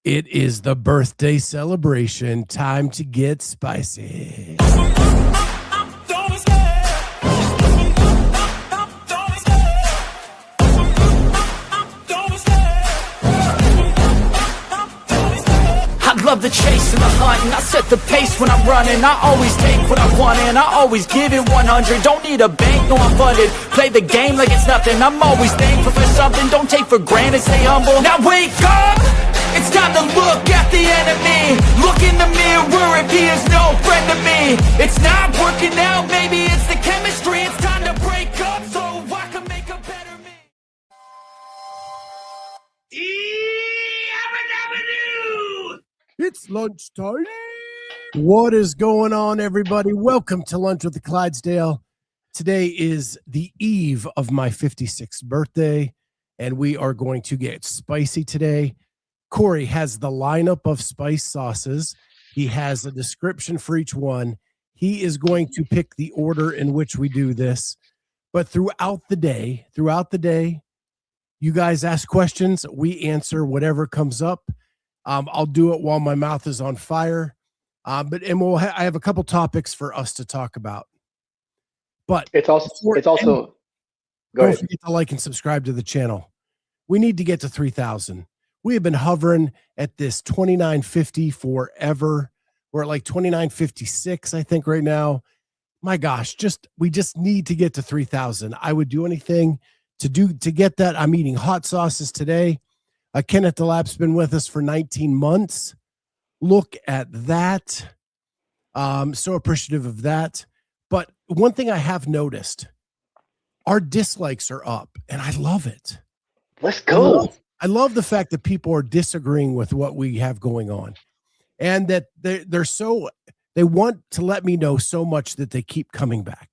It is the birthday celebration. Time to get spicy. Love the chase and the hunt, and I set the pace when I'm running. I always take what I want and I always give it 100. Don't need a bank, no I'm funded. Play the game like it's nothing. I'm always thankful for something. Don't take for granted, stay humble. Now wake up! It's time to look at the enemy. Look in the mirror if he is no friend to me. It's not working out, maybe it's the chemistry. It's time to break up so I can make a better me. It's lunchtime. What is going on, everybody? Welcome to Lunch with the Clydesdale. Today is the eve of my 56th birthday, and we are going to get spicy today. Cory has the lineup of spice sauces. He has a description for each one. He is going to pick the order in which we do this. But throughout the day, you guys ask questions. We answer whatever comes up. I'll do it while my mouth is on fire. I have a couple topics for us to talk about. But it's also don't forget to like and subscribe to the channel. We need to get to 3,000. We have been hovering at this 29.50 forever. We're at like 29.56, I think, right now. My gosh, we just need to get to 3,000. I would do anything to get that. I'm eating hot sauces today. Kenneth DeLapp's been with us for 19 months. Look at that. So appreciative of that. But one thing I have noticed, our dislikes are up, and I love it. Let's go. I love the fact that people are disagreeing with what we have going on, and that they want to let me know so much that they keep coming back.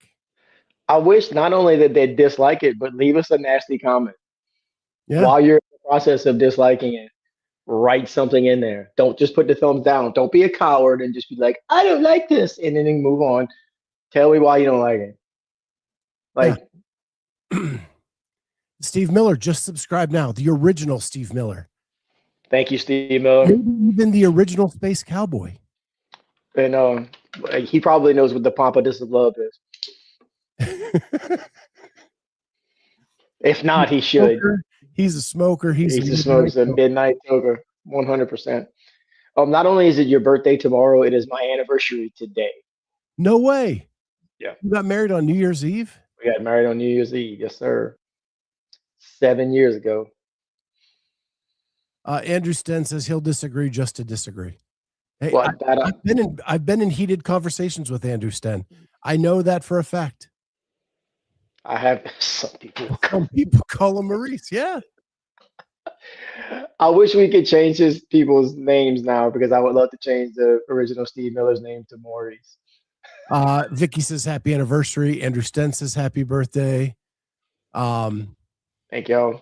I wish not only that they dislike it, but leave us a nasty comment. Yeah. While you're in the process of disliking it, write something in there. Don't just put the thumbs down. Don't be a coward and just be like, I don't like this, and then move on. Tell me why you don't like it. Yeah. Steve Miller, just subscribe now. The original Steve Miller. Thank you, Steve Miller. Maybe even the original Space Cowboy. And he probably knows what the Pompadus of Love is. If not, he should. He's a smoker. He's a smoker. He's a midnight toker. 100%. Not only is it your birthday tomorrow, it is my anniversary today. No way. Yeah. You got married on New Year's Eve? We got married on New Year's Eve. Yes, sir. 7 years ago. Andrew Sten says he'll disagree just to disagree. Hey, well, I've been in heated conversations with Andrew Sten. I know that for a fact. I have some people call him Maurice. Yeah. I wish we could change people's names now, because I would love to change the original Steve Miller's name to Maurice. Vicky says happy anniversary. Andrew Sten says happy birthday. Thank y'all.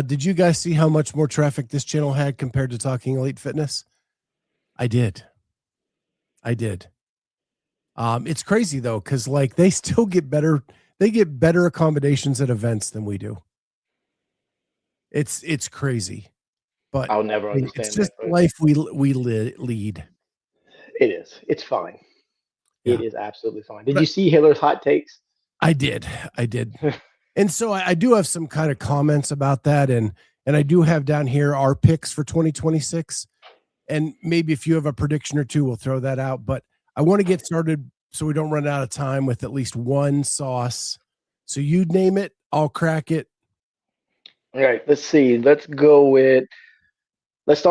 Did you guys see how much more traffic this channel had compared to Talking Elite Fitness? I did. It's crazy though, because like they still get better. They get better accommodations at events than we do. It's crazy, but I'll never understand. It's just life we lead. It is. It's fine. Yeah. It is absolutely fine. Did you see Hiller's hot takes? I did. And so I do have some kind of comments about that, and I do have down here our picks for 2026, and maybe if you have a prediction or two, we'll throw that out. But I want to get started so we don't run out of time with at least one sauce. So you name it, I'll crack it. All right, let's see. Let's start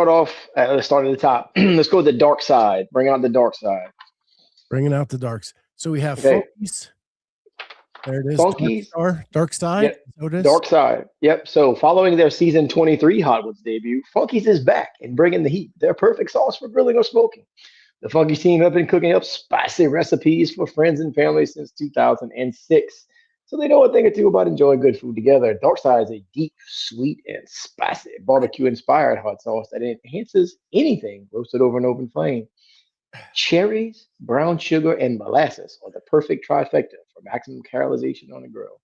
off. Let's start at the top. Let's go with the dark side. Bring out the dark side. Bringing out the darks. So we have Funkies. There it is. Funkies. Dark side. Yep. Dark side. Yep. So following their season 23 Hot Ones debut, Funkies is back and bringing the heat. Their perfect sauce for grilling or smoking. The Funkies team have been cooking up spicy recipes for friends and family since 2006. So they know a thing or two about enjoying good food together. Dark Side is a deep, sweet, and spicy barbecue-inspired hot sauce that enhances anything roasted over an open flame. Cherries, brown sugar, and molasses are the perfect trifecta for maximum caramelization on the grill.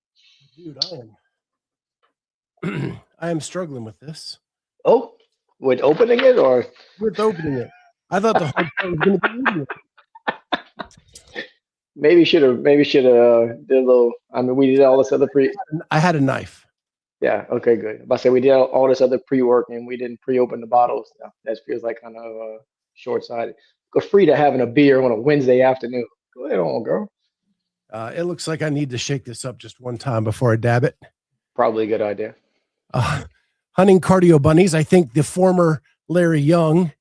Dude, I am struggling with this. Oh, With opening it or with opening it. I thought the whole thing was going to be eating it. maybe should have did a little. I mean, we did all this other I had a knife. Yeah. Okay. Good. But I said we did all this other pre-work and we didn't pre-open the bottles. That feels like kind of short-sighted. Go free to having a beer on a Wednesday afternoon. Go ahead on, girl. It looks like I need to shake this up just one time before I dab it. Probably a good idea. Hunting cardio bunnies. I think the former Larry Young,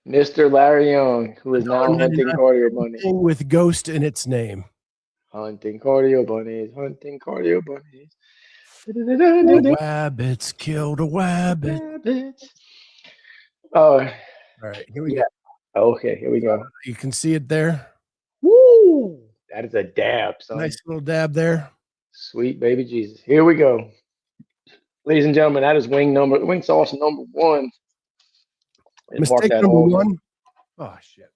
Mr. Larry Young, who is now hunting cardio bunnies. With ghost in its name. Hunting cardio bunnies. Hunting cardio bunnies. A wabbits killed a wabbit. Oh, all right. Here we go. Okay, here we go. You can see it there. Woo! That is a dab. Son. Nice little dab there. Sweet baby Jesus. Here we go. Ladies and gentlemen, that is wing sauce number 1. Mistake number 1. Oh shit.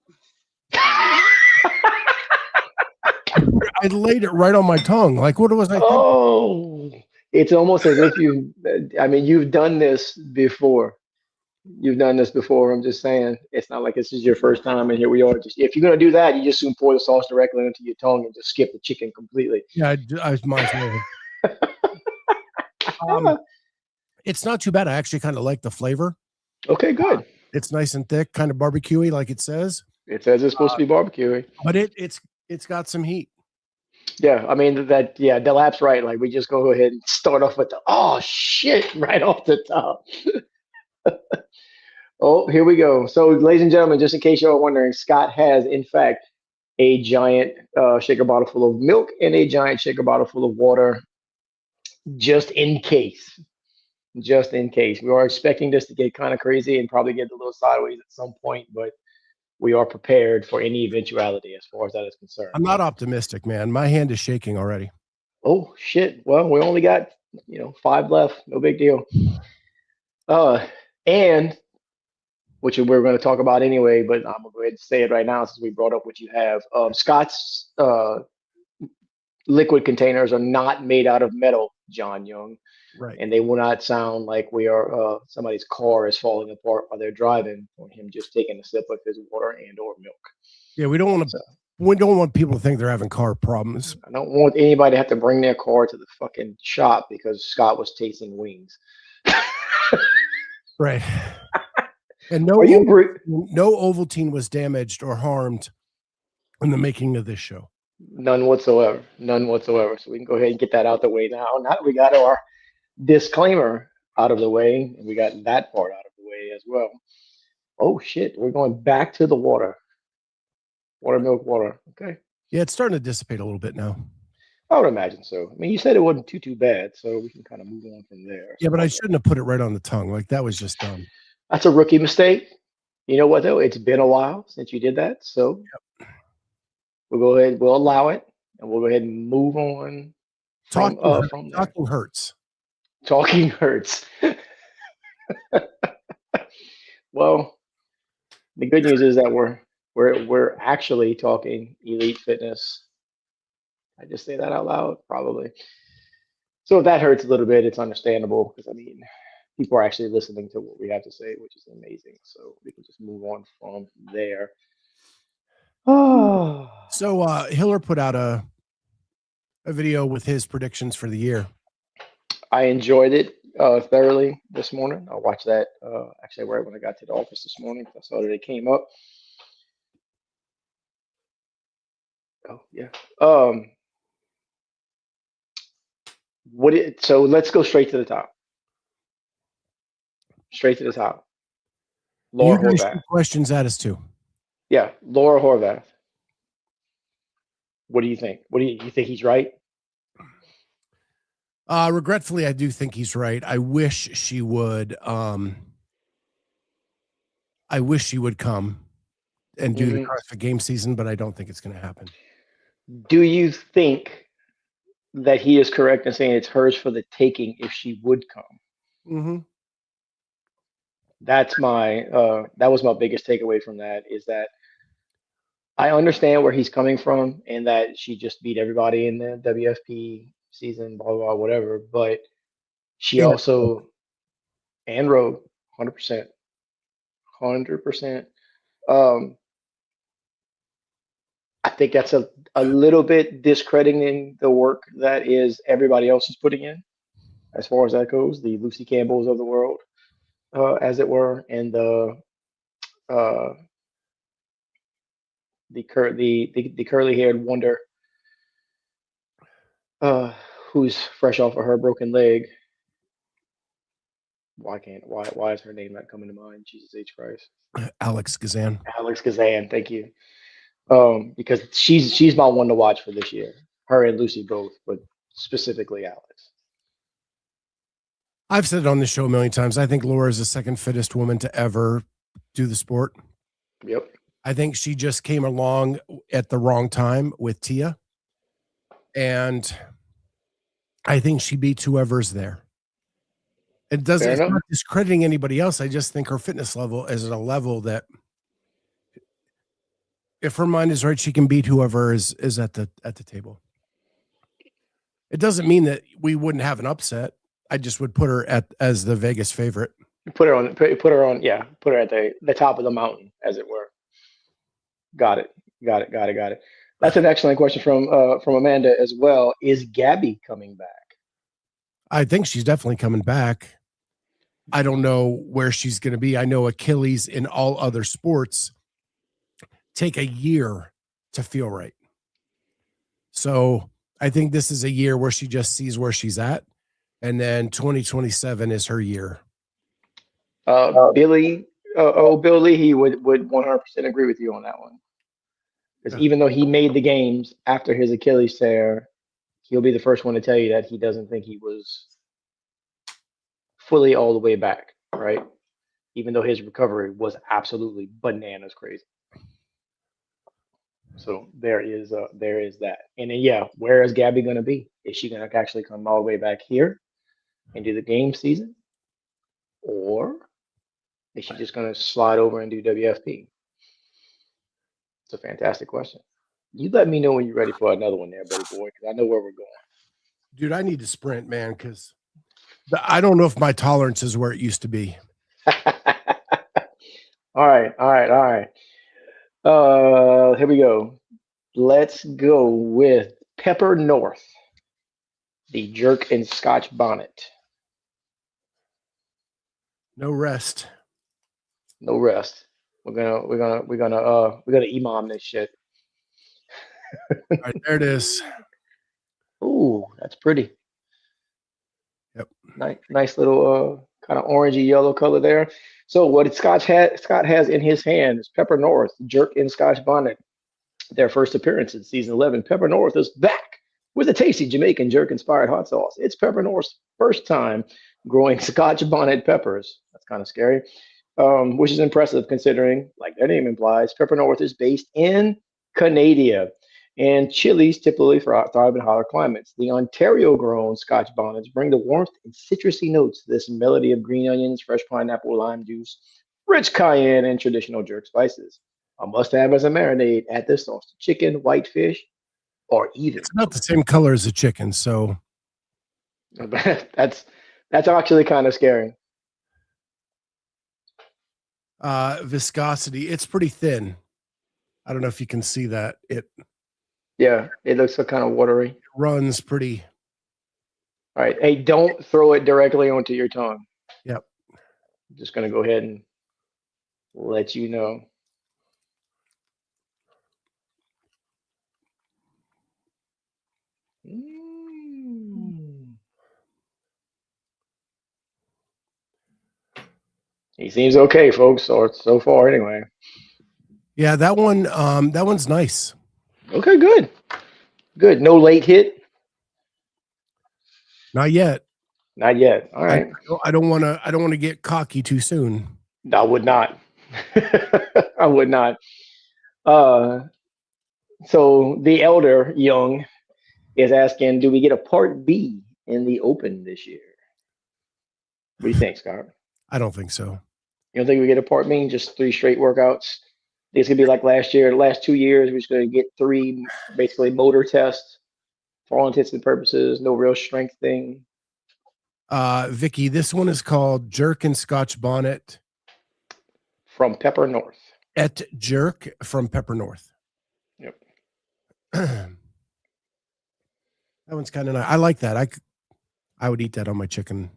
I laid it right on my tongue. Like, what was I thinking? Oh, it's almost as if you've done this before. You've done this before. I'm just saying, it's not like this is your first time, and here we are. Just if you're gonna do that, you just soon pour the sauce directly into your tongue and just skip the chicken completely. Yeah, I was mindful. It's not too bad. I actually kind of like the flavor. Okay, good. It's nice and thick, kind of barbecuey, like it says. It says it's supposed to be barbecuey, but it's got some heat. Yeah, I mean Delap's right. Like we just go ahead and start off with the shit right off the top. Oh, here we go. So, ladies and gentlemen, just in case you're wondering, Scott has, in fact, a giant shaker bottle full of milk and a giant shaker bottle full of water, just in case. Just in case. We are expecting this to get kind of crazy and probably get a little sideways at some point, but we are prepared for any eventuality as far as that is concerned. I'm not optimistic, man. My hand is shaking already. Oh, shit. Well, we only got, 5 left. No big deal. And which we're going to talk about anyway, but I'm going to go ahead and say it right now since we brought up what you have. Scott's liquid containers are not made out of metal, John Young. Right. And they will not sound like we are somebody's car is falling apart while they're driving, or him just taking a sip of his water and or milk. Yeah, we don't want people to think they're having car problems. I don't want anybody to have to bring their car to the fucking shop because Scott was tasting wings. Right. And no Ovaltine was damaged or harmed in the making of this show. None whatsoever. None whatsoever. So we can go ahead and get that out the way now. Now that we got our disclaimer out of the way, and we got that part out of the way as well. Oh shit, we're going back to the water. Milk, water. Okay. Yeah, it's starting to dissipate a little bit now. I would imagine so. I mean, you said it wasn't too bad, so we can kind of move on from there. Yeah, but I shouldn't have put it right on the tongue. Like that was just dumb. That's a rookie mistake. You know what though? It's been a while since you did that, so we'll go ahead. We'll allow it, and we'll go ahead and move on. Talking hurts. Talking hurts. Well, the good news is that we're actually talking elite fitness. I just say that out loud, probably. So if that hurts a little bit, it's understandable because I mean, people are actually listening to what we have to say, which is amazing. So we can just move on from there. Oh. So Hiller put out a video with his predictions for the year. I enjoyed it thoroughly this morning. I watched that actually right when I got to the office this morning. I saw that it came up. Oh yeah. So let's go straight to the top. Straight to the top. Laura you guys Horvath. shoot questions at us too. Yeah, Laura Horvath. What do you think? What do you think he's right? Regretfully, I do think he's right. I wish she would. I wish she would come and do the CrossFit Games season, but I don't think it's going to happen. Do you think that he is correct in saying it's hers for the taking if she would come? Mm-hmm. That's that was my biggest takeaway from that, is that I understand where he's coming from and that she just beat everybody in the WFP season, blah, blah, blah, whatever. But she also, and rode 100%. 100%. I think that's a little bit discrediting the work that is everybody else is putting in, as far as that goes. The Lucy Campbells of the world, as it were, and uh, the curly haired wonder, uh, who's fresh off of her broken leg. Why is her name not coming to mind? Jesus H Christ. Alex Kazan. Alex Kazan, thank you. Because she's my one to watch for this year. Her and Lucy both, but specifically Alex. I've said it on the show a million times. I think Laura is the second fittest woman to ever do the sport. Yep. I think she just came along at the wrong time with Tia. And I think she beats whoever's there. It's not discrediting anybody else. I just think her fitness level is at a level that, if her mind is right, she can beat whoever is at the table. It doesn't mean that we wouldn't have an upset. I just would put her as the Vegas favorite. Put her on, yeah. Put her at the top of the mountain, as it were. Got it. That's an excellent question from Amanda as well. Is Gabi coming back? I think she's definitely coming back. I don't know where she's going to be. I know Achilles in all other sports take a year to feel right. So I think this is a year where she just sees where she's at. And then 2027 is her year. Billy Leahy would 100% agree with you on that one. Because even though he made the games after his Achilles tear, he'll be the first one to tell you that he doesn't think he was fully all the way back, right? Even though his recovery was absolutely bananas crazy. So there is that. And then, yeah, where is Gabi going to be? Is she going to actually come all the way back here and do the game season? Or is she just going to slide over and do WFP? It's a fantastic question. You let me know when you're ready for another one there, buddy boy, because I know where we're going. Dude, I need to sprint, man, because I don't know if my tolerance is where it used to be. All right. Here we go. Let's go with Pepper North, the jerk and Scotch bonnet. No rest. We're gonna imam this shit. All right, there it is. Ooh, that's pretty. Yep. Nice little kind of orangey yellow color there. So what Scott has in his hand is Pepper North, jerk and Scotch bonnet. Their first appearance in season 11. Pepper North is back with a tasty Jamaican jerk inspired hot sauce. It's Pepper North's first time growing Scotch bonnet peppers. That's kind of scary. Which is impressive considering, like their name implies, Pepper North is based in Canada, and chilies typically thrive in hotter climates. The Ontario-grown Scotch bonnets bring the warmth and citrusy notes to this melody of green onions, fresh pineapple, lime juice, rich cayenne, and traditional jerk spices. A must-have as a marinade. Add this sauce to chicken, white fish, or even. It's not the same color as the chicken, so that's actually kind of scary. Viscosity, it's pretty thin. I don't know if you can see that. It looks so kind of watery. It runs pretty. All right. Hey, don't throw it directly onto your tongue. Yep. I'm just gonna go ahead and let you know. He seems okay, folks, or so far anyway. Yeah, that one's nice. Okay, good. No late hit? Not yet. Not yet. All right. I don't want to get cocky too soon. I would not. I would not. So the elder Young is asking, do we get a part B in the Open this year? What do you think, Scott? I don't think so. You don't think we get a part B, just 3 straight workouts? I think it's gonna be like last year. The last 2 years, we're just gonna get 3 basically motor tests for all intents and purposes. No real strength thing. Vicky, this one is called Jerk and Scotch Bonnet from Pepper North. At Jerk from Pepper North. Yep. That one's kind of nice. I like that. I would eat that on my chicken.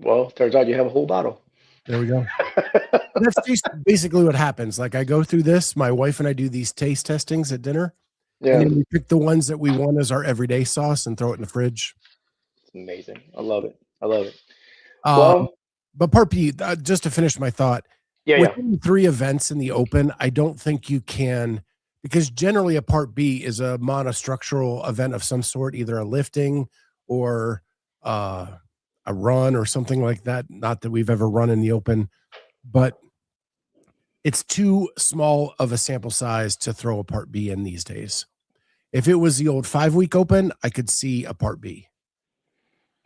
Well, turns out you have a whole bottle. There we go. That's basically what happens. Like I go through this, my wife and I do these taste testings at dinner. Yeah. And then we pick the ones that we want as our everyday sauce and throw it in the fridge. It's amazing. I love it. I love it. But part B, just to finish my thought, within 3 events in the open, I don't think you can, because generally a part B is a monostructural event of some sort, either a lifting or a run or something like that. Not that we've ever run in the open, but it's too small of a sample size to throw a part B in these days. If it was the old 5-week open, I could see a part B.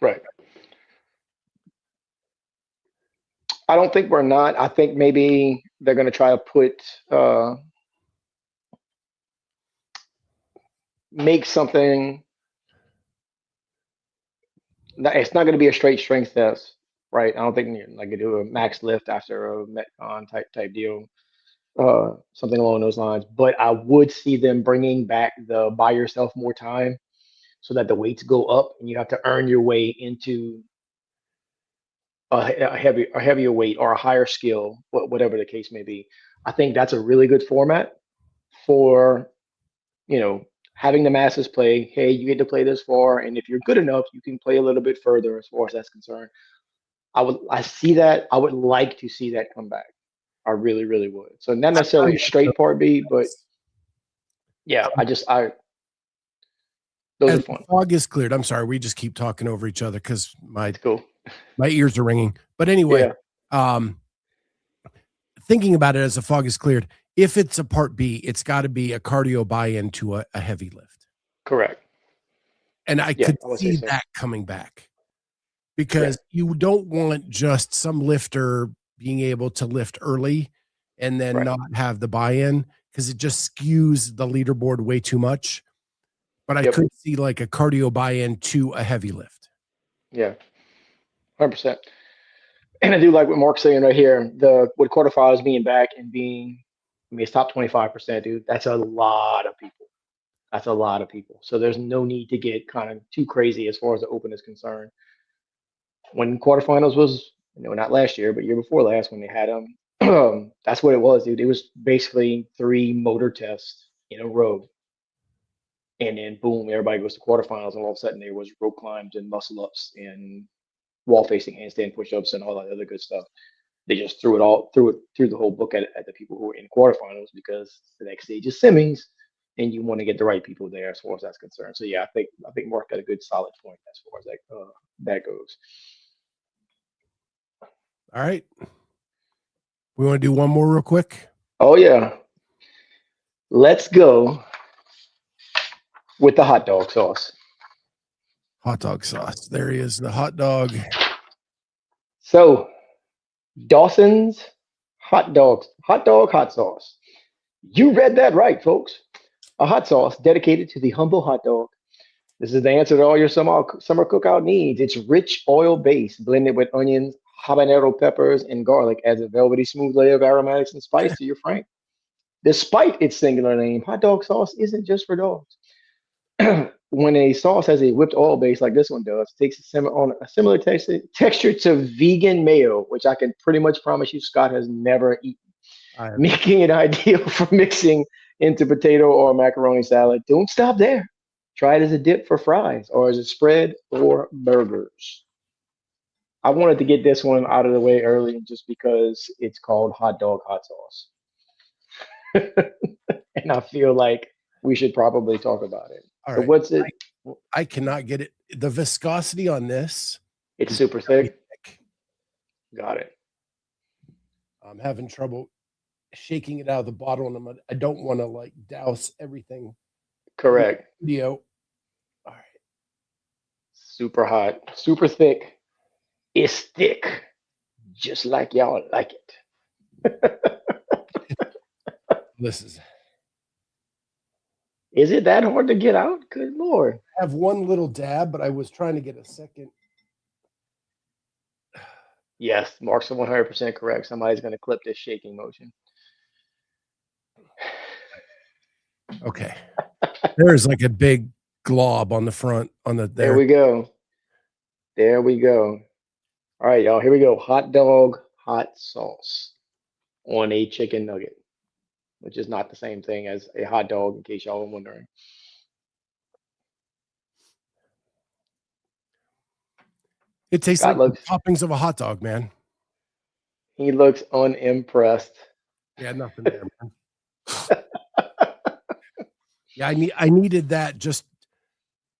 Right. I don't think we're not. I think maybe they're going to try to put, make something. It's not going to be a straight strength test, right? I don't think like you do a max lift after a Metcon type deal, something along those lines. But I would see them bringing back the buy yourself more time, so that the weights go up and you have to earn your way into a heavier weight or a higher skill, whatever the case may be. I think that's a really good format for, having the masses play. Hey, you get to play this far, and if you're good enough, you can play a little bit further as far as that's concerned. I see that. I would like to see that come back. I really, really would. So not necessarily a straight part B, but yeah, those are fun. Fog is cleared. I'm sorry, we just keep talking over each other because my ears are ringing. But anyway, thinking about it as the fog is cleared, if it's a part B, it's got to be a cardio buy-in to a heavy lift. Correct. And I could see that coming back, because you don't want just some lifter being able to lift early and then not have the buy-in, because it just skews the leaderboard way too much. But I could see like a cardio buy-in to a heavy lift. Yeah, 100%. And I do like what Mark's saying right here. With quarterfinals being back and being, it's top 25%, dude. That's a lot of people. That's a lot of people. So there's no need to get kind of too crazy as far as the open is concerned. When quarterfinals was, not last year, but year before last, when they had them, that's what it was, dude. It was basically 3 motor tests in a row. And then boom, everybody goes to quarterfinals, and all of a sudden there was rope climbs and muscle ups and wall facing handstand push-ups and all that other good stuff. They just threw the whole book at the people who were in quarterfinals, because the next stage is semis, and you want to get the right people there as far as that's concerned. So yeah, I think Mark got a good solid point as far as that goes. All right, we want to do one more real quick. Oh yeah, let's go with the hot dog sauce. Hot dog sauce. There he is, the hot dog. So, Dawson's hot hot sauce. You read that right, folks. A hot sauce dedicated to the humble hot dog. This is the answer to all your summer cookout needs. It's rich oil base blended with onions, habanero peppers, and garlic, adds a velvety smooth layer of aromatics and spice to your frank. Despite its singular name, hot dog sauce isn't just for dogs. When a sauce has a whipped oil base like this one does, it takes a similar texture to vegan mayo, which I can pretty much promise you Scott has never eaten, making it ideal for mixing into potato or macaroni salad. Don't stop there. Try it as a dip for fries, or as a spread for burgers. I wanted to get this one out of the way early, just because it's called hot dog hot sauce. And I feel like we should probably talk about it. All so right. What's it? I cannot get it. The viscosity on this. It's super thick. Got it. I'm having trouble shaking it out of the bottle, and I don't want to like douse everything. Correct. Video. All right. Super hot, super thick. It's thick, just like y'all like it. This is. Is it that hard to get out? Good Lord. I have one little dab, but I was trying to get a second. Yes, Mark's 100% correct. Somebody's going to clip this shaking motion. Okay. There's like a big glob on the front on the There we go. There we go. All right, y'all. Here we go. Hot dog hot sauce on a chicken nugget, which is not the same thing as a hot dog, in case y'all are wondering. It tastes Scott like the looks, toppings of a hot dog, man. he looks unimpressed. Yeah, nothing there, man. Yeah, I needed that just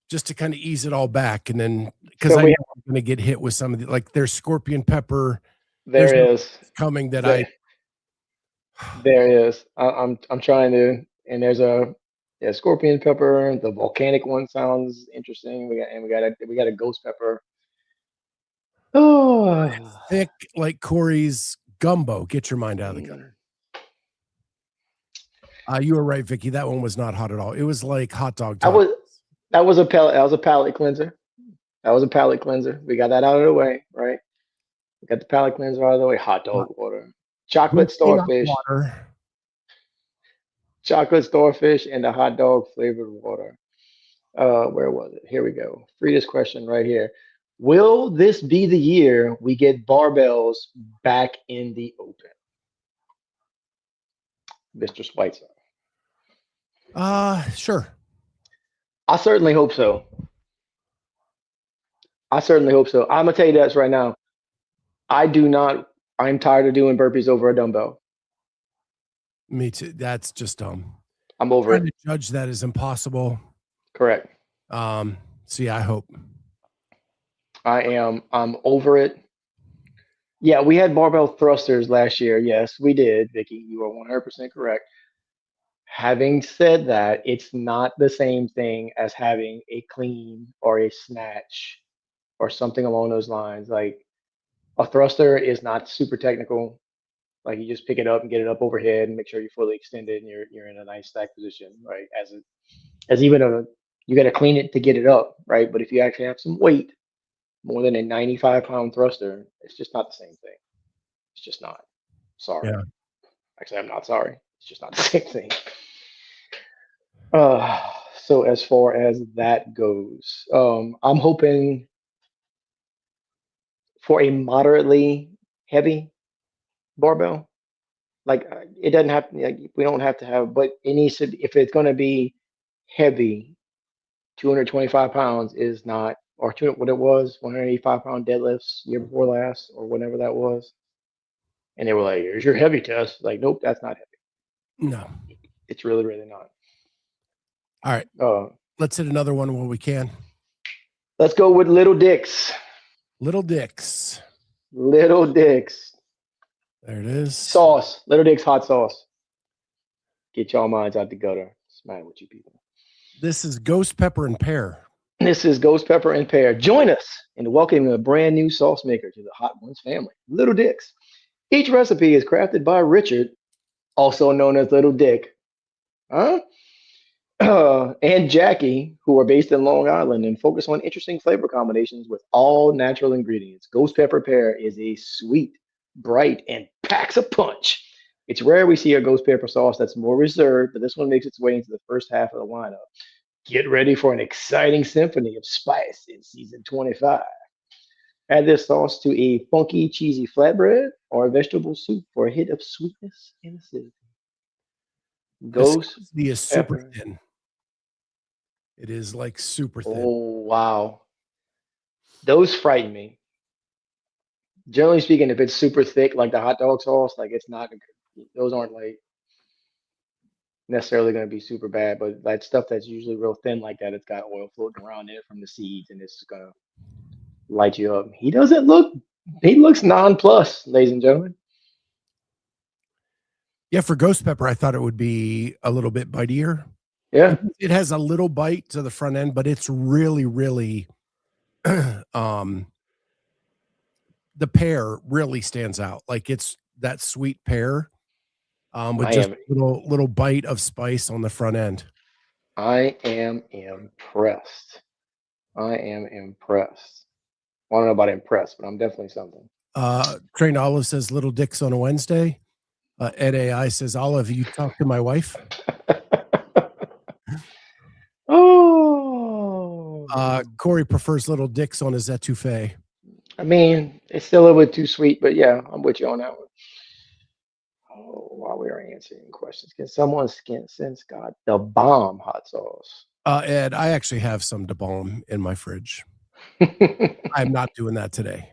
to kind of ease it all back, and then because So I we know I'm going to get hit with some of the, like, there's scorpion pepper. there There's is coming that there, there is. I'm trying to, and there's a scorpion pepper. The volcanic one sounds interesting. We got a ghost pepper. Oh, thick like Corey's gumbo. Get your mind out of the gutter. You were right, Vicky. That one was not hot at all. It was like hot dog. that was a palate cleanser. That was a palate cleanser. We got that out of the way, right? We got the palate cleanser out of the way. Hot dog water, chocolate starfish, and the hot dog flavored water. Where was it? Here we go. Frida's question right here. Will this be the year we get barbells back in the open? Mr. Schweitzer. Sure. I certainly hope so. I'm gonna tell you this right now. I'm tired of doing burpees over a dumbbell. Me too. That's just dumb. I'm over Trying it. to judge that is impossible. Correct. So yeah, I hope. I'm over it. Yeah, we had barbell thrusters last year. Yes, we did, Vicky. You are 100% correct. Having said that, it's not the same thing as having a clean or a snatch or something along those lines. Like a thruster is not super technical. Like you just pick it up and get it up overhead and make sure you're fully extended and you're in a nice stack position, right? You got to clean it to get it up, right? But if you actually have some weight, more than a 95-pound thruster, it's just not the same thing. It's just not. Sorry. Yeah. Actually, I'm not sorry. It's just not the same thing. So as far as that goes, I'm hoping for a moderately heavy barbell. Like it doesn't have to, like, we don't have to have, but it needs to, if it's going to be heavy, 225 pounds is not, or what it was, 185-pound deadlifts year before last, or whatever that was. And they were like, here's your heavy test. Like, nope, that's not heavy. No. It's really, really not. All right. Let's hit another one when we can. Let's go with Little Dicks. Little Dicks. Little Dicks. There it is. Sauce. Little Dicks hot sauce. Get y'all minds out the gutter. Smack with you people. This is ghost pepper and pear. This is ghost pepper and pear. Join us in welcoming a brand new sauce maker to the Hot Ones family, Little Dicks. Each recipe is crafted by Richard, also known as Little Dick, and Jackie, who are based in Long Island and focus on interesting flavor combinations with all natural ingredients. Ghost pepper pear is a sweet, bright, and packs a punch. It's rare we see a ghost pepper sauce that's more reserved, but this one makes its way into the first half of the lineup. Get ready for an exciting symphony of spice in season 25. Add this sauce to a funky, cheesy flatbread or a vegetable soup for a hit of sweetness and acidity. Ghost is super thin. It is like super thin. Oh, wow. Those frighten me. Generally speaking, if it's super thick, like the hot dog sauce, like it's not, those aren't like necessarily going to be super bad, but that stuff that's usually real thin like that, it's got oil floating around in it from the seeds and it's going to light you up. He looks nonplussed, ladies and gentlemen. Yeah, for ghost pepper, I thought it would be a little bit bitier. Yeah. It has a little bite to the front end, but it's really, really, the pear really stands out. Like it's that sweet pear, with just a little bite of spice on the front end. I am impressed. Well, I don't know about impressed, but I'm definitely something. Trained Olive says Little Dicks on a Wednesday. Ed AI says, Olive, you talk to my wife? Cory prefers little dicks on his etouffee. I mean, it's still a little bit too sweet, but yeah, I'm with you on that one. Oh, while we are answering questions, can someone send Scott the bomb hot sauce? Ed, I actually have some Da Bomb in my fridge. I'm not doing that today.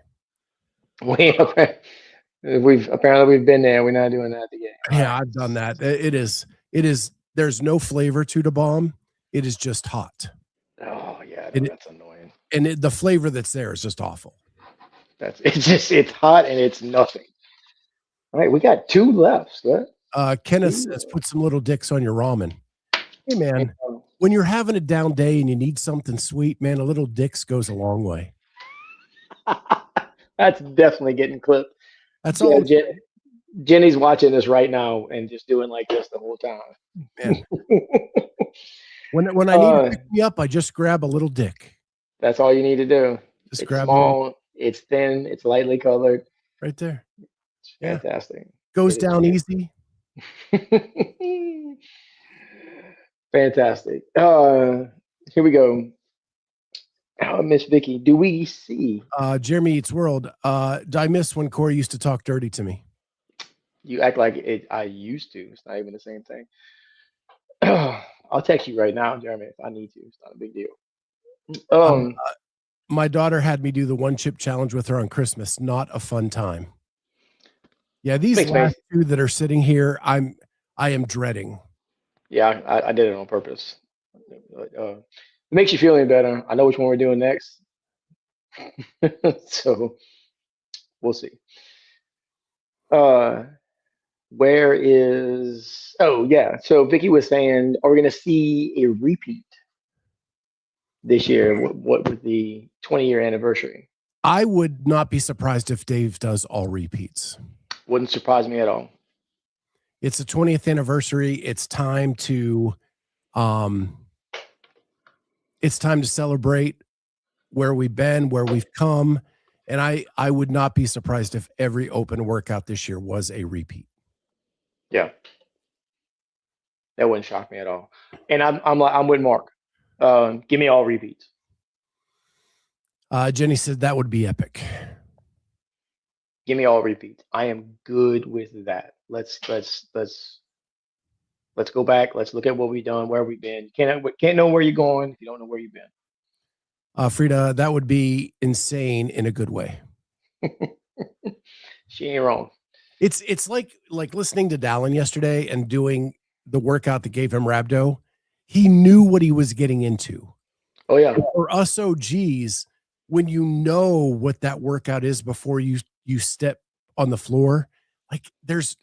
Apparently we've been there. We're not doing that again. Yeah, I've done that. It is. There's no flavor to Da Bomb. It is just hot. Oh yeah, that's annoying. And the flavor that's there is just awful. It's hot and it's nothing. All right, we got 2 left. Kenneth says, put some little dicks on your ramen. Hey man, when you're having a down day and you need something sweet, man, a little dicks goes a long way. That's definitely getting clipped. That's all. Jenny's watching this right now and just doing like this the whole time. Man. When I need to pick me up, I just grab a little dick. That's all you need to do. Just it's grab small, it's thin, it's lightly colored. Right there. It's fantastic. Goes down easy. Fantastic. Here we go. Miss Vicky, do we see Jeremy Eats World? Did I miss when Cory used to talk dirty to me? You act like it. I used to. It's not even the same thing. I'll text you right now, Jeremy, if I need to. It's not a big deal. My daughter had me do the 1 chip challenge with her on Christmas. Not a fun time. Yeah, these last 2 that are sitting here, I am dreading. Yeah, I did it on purpose. It makes you feel any better. I know which one we're doing next. So we'll see. Where is? Oh yeah. So Vicky was saying, are we going to see a repeat this year? What with the 20-year anniversary? I would not be surprised if Dave does all repeats. Wouldn't surprise me at all. It's the 20th anniversary. It's time to celebrate where we've been, where we've come. And I would not be surprised if every open workout this year was a repeat. Yeah. That wouldn't shock me at all. And I'm with Mark. Give me all repeats. Jenny said that would be epic. Give me all repeats. I am good with that. Let's go back. Let's look at what we've done, where we've been. Can't know where you're going if you don't know where you've been. Frida, that would be insane in a good way. She ain't wrong. It's like listening to Dallin yesterday and doing the workout that gave him rhabdo. He knew what he was getting into. Oh yeah. For us OGs, when you know what that workout is before you step on the floor, like there's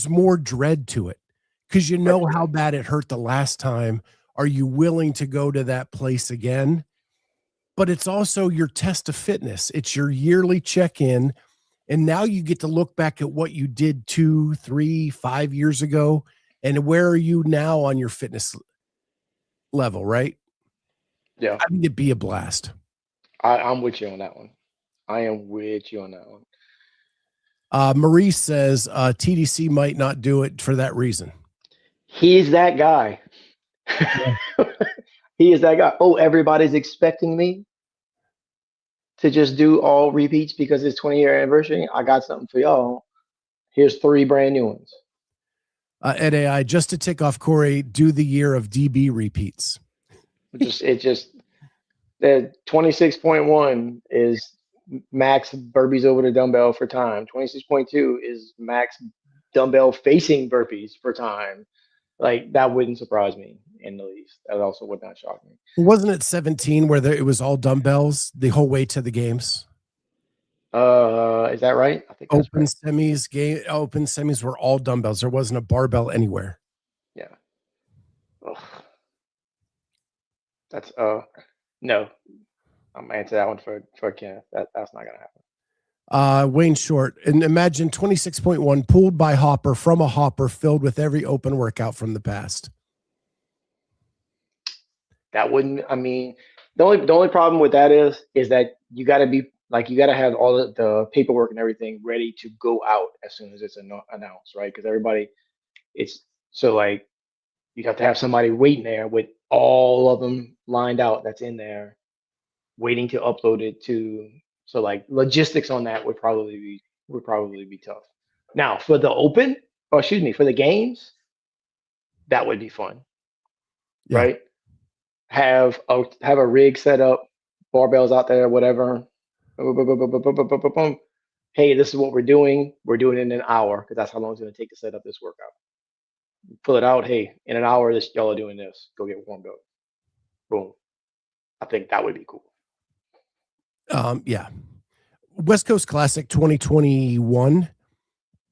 more dread to it because you know how bad it hurt the last time. Are you willing to go to that place again? But it's also your test of fitness. It's your yearly check-in. And now you get to look back at what you did 2, 3, 5 years ago. And where are you now on your fitness level, right? Yeah. I think it'd be a blast. I'm with you on that one. I am with you on that one. Marie says TDC might not do it for that reason. He's that guy. Yeah. He is that guy. Oh, everybody's expecting me to just do all repeats because it's 20-year anniversary. I got something for y'all. Here's 3 brand new ones. Ed AI, just to tick off Cory, do the year of DB repeats. The 26.1 is max burpees over the dumbbell for time. 26.2 is max dumbbell facing burpees for time. Like that wouldn't surprise me in the least. That also would not shock me. Wasn't it 17 where it was all dumbbells the whole way to the games? Is that right? I think open semis were all dumbbells. There wasn't a barbell anywhere. Yeah. Ugh. That's no. I'm gonna answer that one for Kenneth. That's not gonna happen. Wayne Short, and imagine 26.1 pulled by hopper from a hopper filled with every open workout from the past. That wouldn't. I mean, the only problem with that is that you got to have all the paperwork and everything ready to go out as soon as it's announced, right? Because you have to have somebody waiting there with all of them lined out that's in there waiting to upload it to. So like logistics on that would probably be tough. Now for the open, or excuse me, for the games, that would be fun, Yeah. right? Have a rig set up, barbells out there, whatever. Boom, boom, boom, boom, boom, boom, boom, boom, boom, boom. Hey, this is what we're doing. We're doing it in an hour because that's how long it's going to take to set up this workout. Pull it out. Hey, in an hour, this y'all are doing this. Go get warmed up. Boom. I think that would be cool. Yeah. West Coast Classic 2021,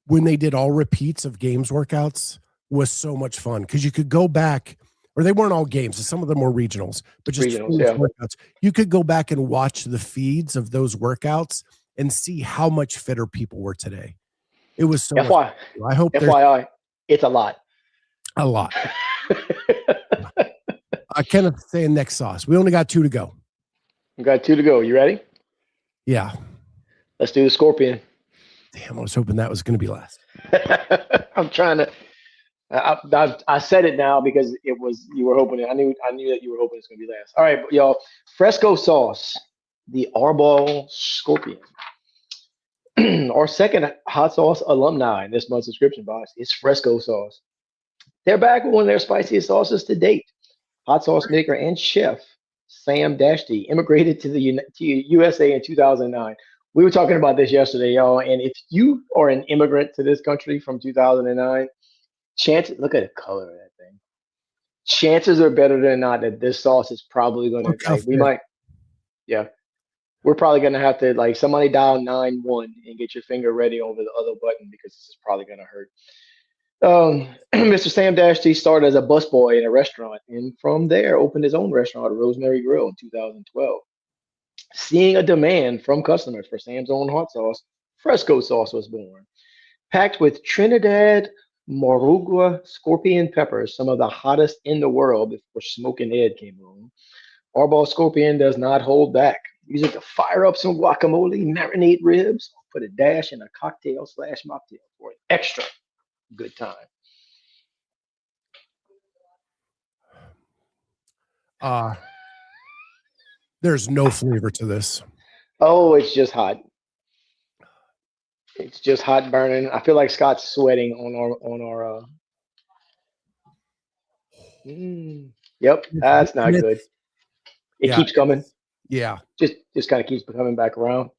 when they did all repeats of games workouts, was so much fun because you could go back, or they weren't all games, some of them were regionals, but just Regionals, yeah. workouts. You could go back and watch the feeds of those workouts and see how much fitter people were today. It was so much fun. I hope FYI, it's a lot. A lot. Kenneth saying next sauce. We only got 2 to go. We got 2 to go. You ready? Yeah. Let's do the scorpion. Damn, I was hoping that was going to be last. I'm trying to. I said it now because you were hoping it. I knew that you were hoping it's going to be last. All right, y'all. Fresco sauce, the Barbell Scorpion. Our second hot sauce alumni in this month's subscription box is Fresco sauce. They're back with one of their spiciest sauces to date. Hot sauce maker and chef Sam Dashty immigrated to the USA in 2009. We were talking about this yesterday, y'all. And if you are an immigrant to this country from 2009, look at the color of that thing. Chances are better than not that this sauce is probably going to. We're probably going to have to somebody dial 911 and get your finger ready over the other button because this is probably going to hurt. Mr. Sam Dashty started as a busboy in a restaurant and from there opened his own restaurant, Rosemary Grill, in 2012. Seeing a demand from customers for Sam's own hot sauce, Fresco sauce was born. Packed with Trinidad Moruga scorpion peppers, some of the hottest in the world before Smoking Ed came along, Barbell Scorpion does not hold back. Use it to fire up some guacamole, marinate ribs, or put a dash in a cocktail/mocktail for an extra good time. There's no flavor to this. Oh, it's just hot. It's just hot burning. I feel like Scott's sweating on our. Yep, that's not good. It keeps coming. Yeah, just kind of keeps coming back around.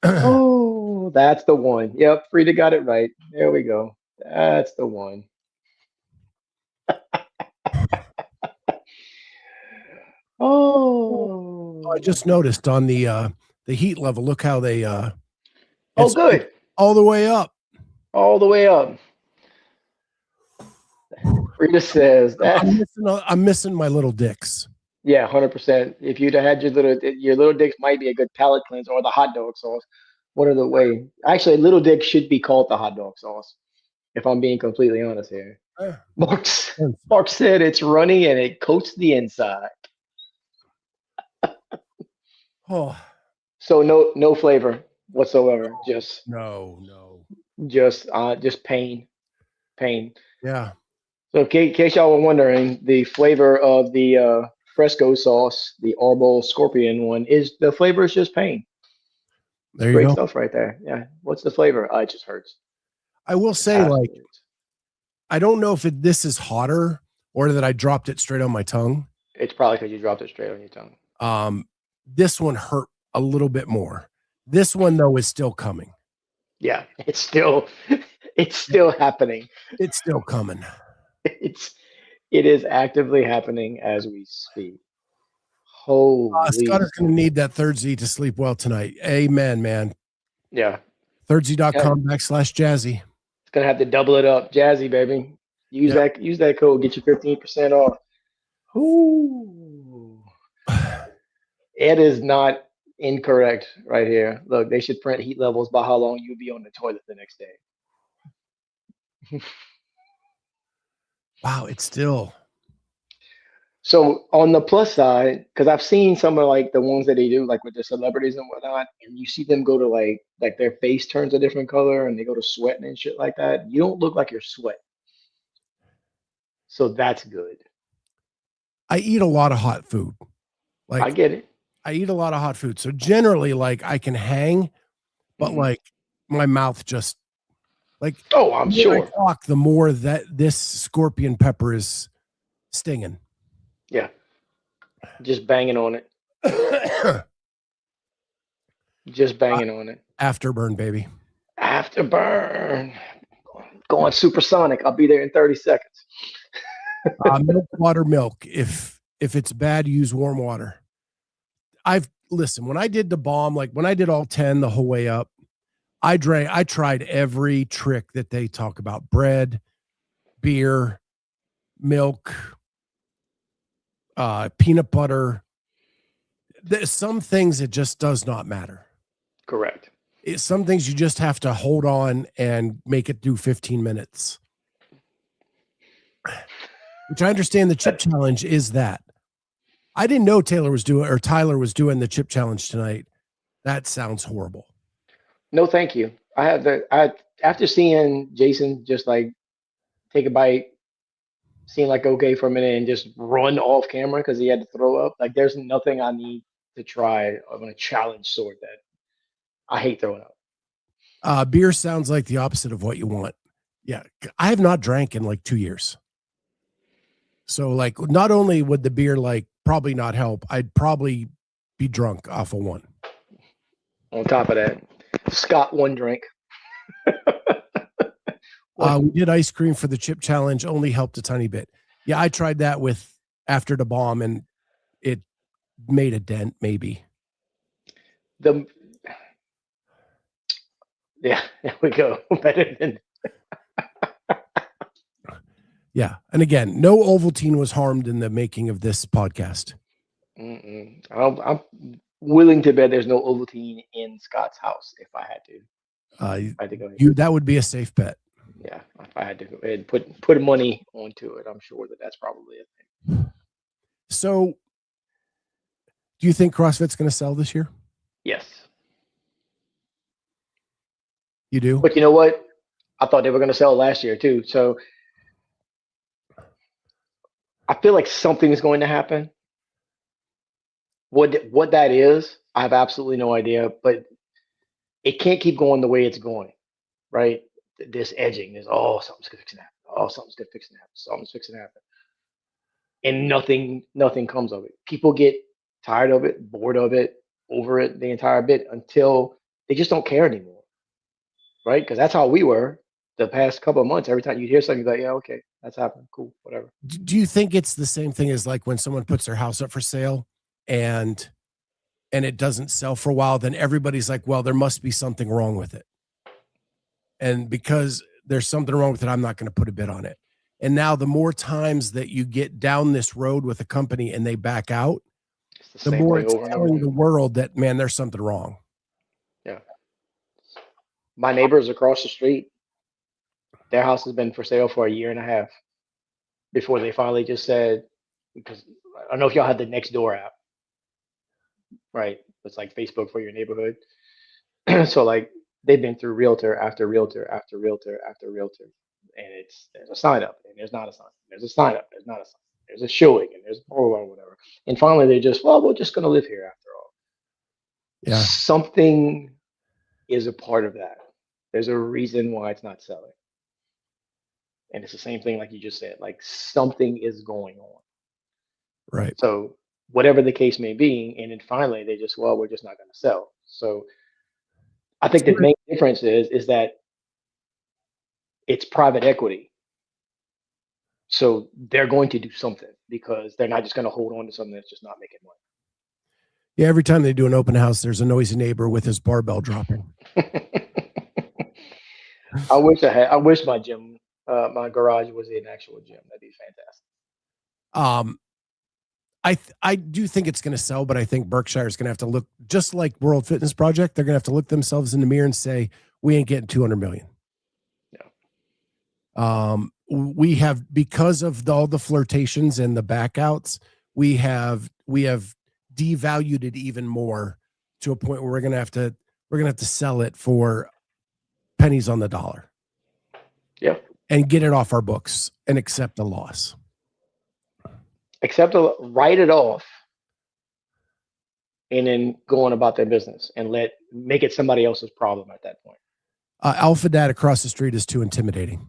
Oh, that's the one. Yep, Frida got it right. There we go. That's the one. Oh, I just noticed on the heat level. Look how they. Good. All the way up. All the way up. Frida says that I'm missing my little dicks. Yeah, 100%. If you'd have had your little dicks might be a good palate cleanser, or the hot dog sauce. One of the way. Actually, little dick should be called the hot dog sauce. If I'm being completely honest here. Mark said it's runny and it coats the inside. Oh. So no flavor whatsoever. Just just pain. Yeah. So in case y'all were wondering, the flavor of the Fresco sauce, the Barbell Scorpion one, the flavor is just pain. There you Great go. stuff right there. Yeah. What's the flavor? It just hurts. I will say, I don't know if this is hotter or that I dropped it straight on my tongue. It's probably because you dropped it straight on your tongue. This one hurt a little bit more. This one, though, is still coming. Yeah, it's still happening. It's still coming. It is actively happening as we speak. Holy Scott is going to need that third Z to sleep well tonight. Amen, man. Yeah. ThirdZ.com/Jazzy. It's gonna have to double it up. Jazzy, baby. Use that code, get you 15% off. Ooh. It is not incorrect right here. Look, they should print heat levels by how long you'll be on the toilet the next day. Wow, it's still. So on the plus side, because I've seen some of the ones that they do with the celebrities and whatnot, and you see them go to like their face turns a different color and they go to sweating and shit like that. You don't look like you're sweating. So that's good. I eat a lot of hot food. I get it. I eat a lot of hot food. So generally, like, I can hang, but like my mouth just like, Oh, I'm the more I sure. talk, the more that this scorpion pepper is stinging. Yeah. Just banging on it. Just banging on it. Afterburn, baby. Afterburn. Going supersonic. I'll be there in 30 seconds. Milk, water, milk. If it's bad, use warm water. Listen, when I did the bomb, like when I did all 10 the whole way up, I tried every trick that they talk about: bread, beer, milk, peanut butter. There's some things it just does not matter. Correct. Some things you just have to hold on and make it through 15 minutes. Which I understand the chip challenge is that. I didn't know Tyler was doing the chip challenge tonight. That sounds horrible. No, thank you. After seeing Jason just like take a bite, seem like okay for a minute, and just run off camera because he had to throw up. Like, there's nothing I need to try on a challenge sort that I hate throwing up. Beer sounds like the opposite of what you want. Yeah, I have not drank in like 2 years. So like, not only would the beer like probably not help, I'd probably be drunk off of one. On top of that, Scott one drink. We did ice cream for the chip challenge, only helped a tiny bit. Yeah, I tried that after the bomb, and it made a dent, maybe. Yeah, there we go. Better than. Yeah, and again, no Ovaltine was harmed in the making of this podcast. I'm willing to bet there's no Ovaltine in Scott's house if I had to. I had to go ahead. That would be a safe bet. Yeah, if I had to go ahead and put money onto it, I'm sure that's probably a thing. So, do you think CrossFit's going to sell this year? Yes. You do? But you know what? I thought they were going to sell last year too. So I feel like something is going to happen. What that is, I have absolutely no idea. But it can't keep going the way it's going, right? This edging is, something's fixing to happen. Oh, something's good fixing to happen. Something's fixing to happen. And nothing comes of it. People get tired of it, bored of it, over it, the entire bit, until they just don't care anymore, right? Because that's how we were the past couple of months. Every time you hear something, you're like, yeah, okay, that's happening, cool, whatever. Do you think it's the same thing as like when someone puts their house up for sale and it doesn't sell for a while, then everybody's like, well, there must be something wrong with it. And because there's something wrong with it, I'm not going to put a bid on it. And now the more times that you get down this road with a company and they back out, the more it's telling the world that, man, there's something wrong. Yeah. My neighbors across the street, their house has been for sale for 1.5 years before they finally just said, because I don't know if y'all had the Nextdoor app, right? It's like Facebook for your neighborhood. So like, they've been through realtor after realtor after realtor after realtor, and there's a sign up and there's not a sign. There's a sign up, there's not a sign. There's a showing and there's or whatever. And finally, they're just, well, we're just going to live here after all. Yeah. Something is a part of that. There's a reason why it's not selling. And it's the same thing like you just said, like something is going on. Right. So whatever the case may be, and then finally they just, well, we're just not going to sell. So I think the main difference is that it's private equity. So they're going to do something because they're not just going to hold on to something that's just not making money. Yeah, every time they do an open house, there's a noisy neighbor with his barbell dropping. I wish my gym, my garage was an actual gym. That'd be fantastic. I do think it's going to sell, but I think Berkshire is going to have to look just like World Fitness Project. They're going to have to look themselves in the mirror and say, we ain't getting 200 million. No. We have, because of all the flirtations and the backouts, we have devalued it even more to a point where we're going to have to sell it for pennies on the dollar. Yeah. And get it off our books and accept a loss. Write Write it off and then go on about their business and make it somebody else's problem at that point. Alpha Dad across the street is too intimidating.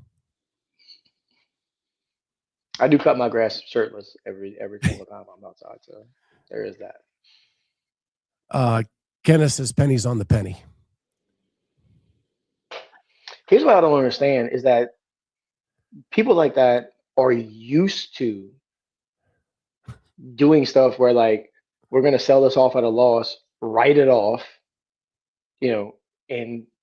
I do cut my grass shirtless every single time I'm outside, so there is that. Kenneth says pennies on the penny. Here's what I don't understand is that people like that are used to doing stuff where like we're going to sell this off at a loss, write it off, and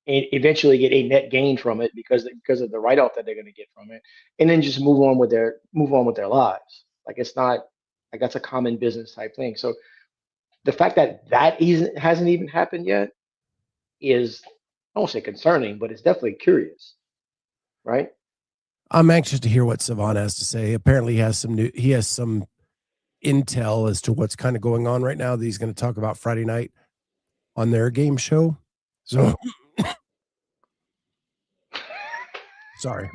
eventually get a net gain from it because of the write-off that they're going to get from it, and then just move on with their lives. Like it's not like that's a common business type thing. So the fact that hasn't even happened yet is, I won't say concerning, but it's definitely curious, right? I'm anxious to hear what Savant has to say. Apparently he has some intel as to what's kind of going on right now that he's going to talk about Friday night on their game show. So sorry,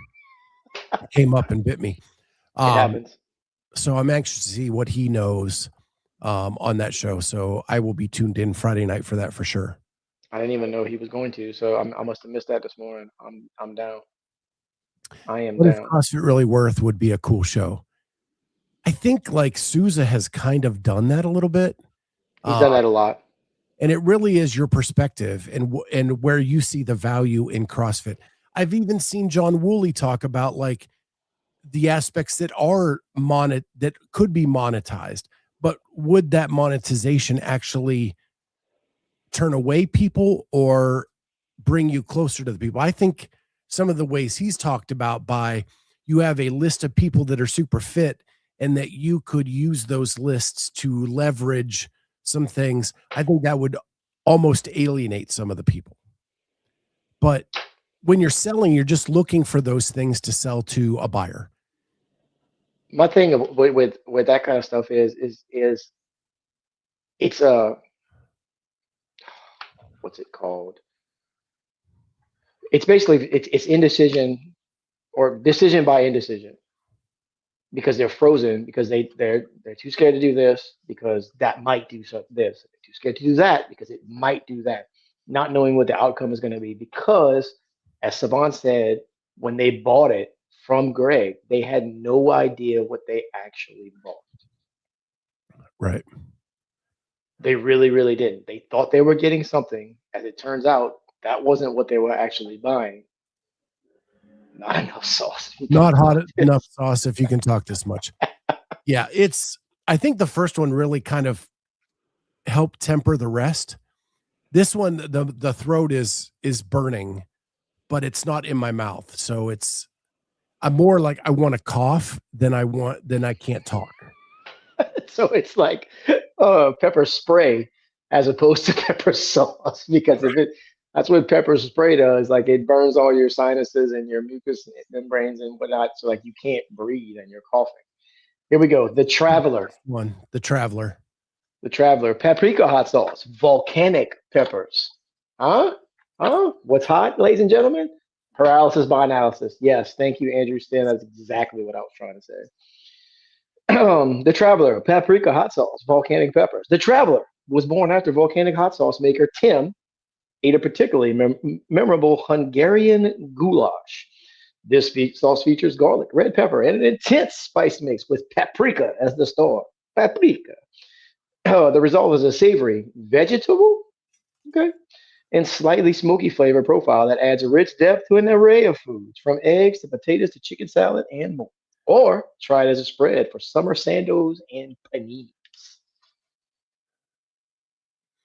it came up and bit me. It happens. So I'm anxious to see what he knows on that show. So I will be tuned in Friday night for that for sure. I didn't even know he was going to, so I must have missed that this morning. I'm down. I am what down. If CrossFit Really Worth would be a cool show. I think like Souza has kind of done that a little bit. He's done that a lot. And it really is your perspective and where you see the value in CrossFit. I've even seen John Woolley talk about like the aspects that are that could be monetized, but would that monetization actually turn away people or bring you closer to the people? I think some of the ways he's talked about by you have a list of people that are super fit and that you could use those lists to leverage some things. I think that would almost alienate some of the people. But when you're selling, you're just looking for those things to sell to a buyer. My thing with that kind of stuff is it's what's it called? It's basically it's indecision or decision by indecision, because they're frozen because they're too scared to do this because that might do this. They're too scared to do that because it might do that, not knowing what the outcome is going to be. Because, as Savant said, when they bought it from Greg, they had no idea what they actually bought. Right. They really, really didn't. They thought they were getting something. As it turns out, that wasn't what they were actually buying. Not enough sauce. Not hot enough sauce if you can talk this much. Yeah, I think the first one really kind of helped temper the rest. This one, the throat is burning, but it's not in my mouth. So I'm more like I want to cough than I can't talk. So it's like pepper spray as opposed to pepper sauce, because that's what pepper spray does. Like it burns all your sinuses and your mucous membranes and whatnot. So like you can't breathe and you're coughing. Here we go. The Traveler. The Traveler. The Traveler. Paprika hot sauce. Volcanic peppers. Huh? What's hot, ladies and gentlemen? Paralysis by analysis. Yes. Thank you, Andrew Stin. That's exactly what I was trying to say. The Traveler. Paprika hot sauce. Volcanic peppers. The Traveler was born after volcanic hot sauce maker Tim ate a particularly memorable Hungarian goulash. This sauce features garlic, red pepper, and an intense spice mix with paprika as the star. Paprika. The result is a savory vegetable, and slightly smoky flavor profile that adds a rich depth to an array of foods, from eggs to potatoes to chicken salad and more. Or try it as a spread for summer sandos and paninis.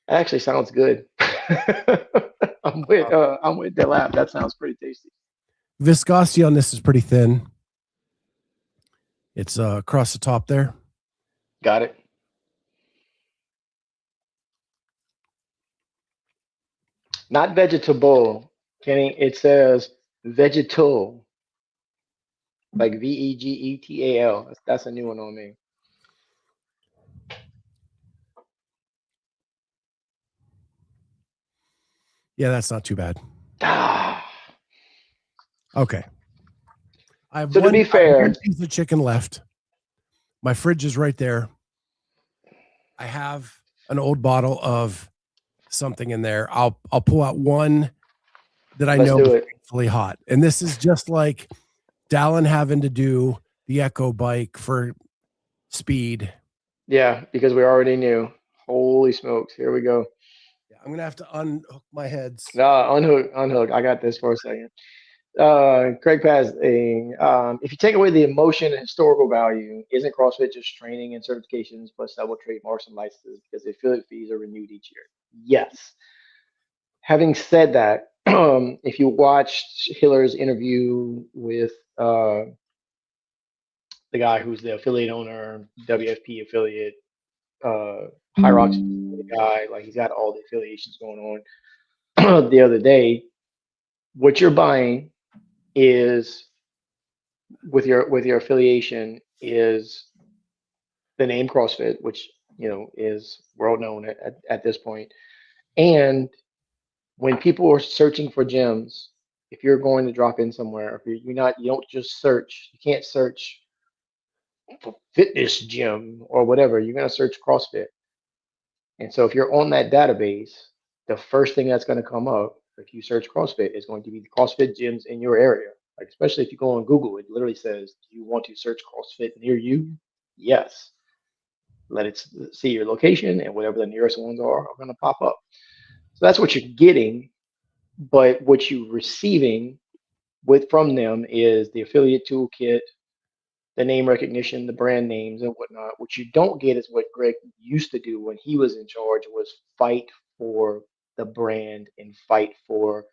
That actually sounds good. I'm with the lab. That sounds pretty tasty. Viscosity on this is pretty thin. It's across the top there. Got it. Not vegetable, Kenny. It says vegetal, like Vegetal. That's a new one on me. Yeah, that's not too bad. Okay. I have to be fair, one piece of chicken left. My fridge is right there. I have an old bottle of something in there. I'll pull out one that I Let's know do is it. fully hot. And this is just like Dallin having to do the Echo bike for speed. Yeah, because we already knew. Holy smokes. Here we go. Yeah, I'm gonna have to unhook my heads. Unhook. I got this for a second. Craig Paz, if you take away the emotion and historical value, isn't CrossFit just training and certifications plus several trademarks and licenses because the affiliate fees are renewed each year? Yes. Having said that, if you watched Hiller's interview with the guy who's the affiliate owner, WFP affiliate, High Rocks guy, like he's got all the affiliations going on the other day, what you're buying is with your affiliation is the name CrossFit, which is world known at this point. And when people are searching for gyms, if you're going to drop in somewhere, if you don't just search, you can't search for fitness gym or whatever, you're going to search CrossFit. And so if you're on that database, the first thing that's going to come up if you search CrossFit is going to be the CrossFit gyms in your area. Like, especially if you go on Google, it literally says, do you want to search CrossFit near you? Yes. Let it see your location, and whatever the nearest ones are going to pop up. So that's what you're getting. But what you're receiving from them is the affiliate toolkit, the name recognition, the brand names and whatnot. What you don't get is what Greg used to do when he was in charge, was fight for the brand and fight for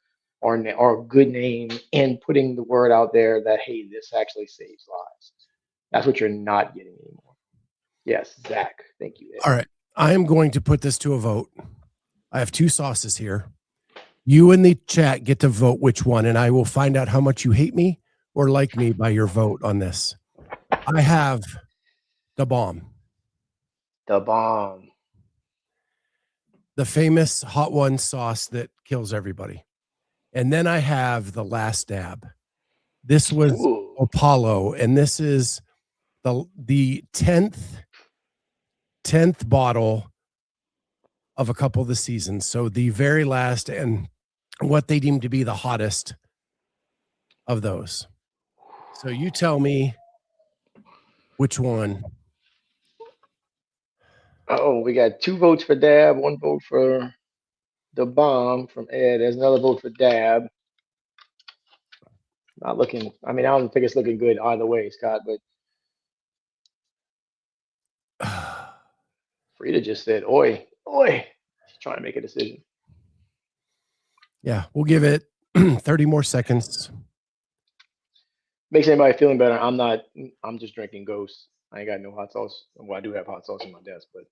our good name and putting the word out there that, hey, this actually saves lives. That's what you're not getting anymore. Yes, Zach. Thank you, Ed. All right. I am going to put this to a vote. I have two sauces here. You in the chat get to vote which one, and I will find out how much you hate me or like me by your vote on this. I have the bomb. The bomb. The famous hot one sauce that kills everybody. And then I have the last dab. This was Apollo, and this is the 10th bottle of a couple of the seasons. So the very last and what they deem to be the hottest of those. So you tell me which one. Oh, we got 2 votes for Dab, 1 vote for the bomb from Ed. There's another vote for Dab. Not looking. I mean, I don't think it's looking good either way, Scott. But Frida just said, "Oi, oi." She's trying to make a decision. Yeah, we'll give it 30 more seconds. Makes anybody feeling better. I'm just drinking Ghost. I ain't got no hot sauce. Well, I do have hot sauce on my desk, but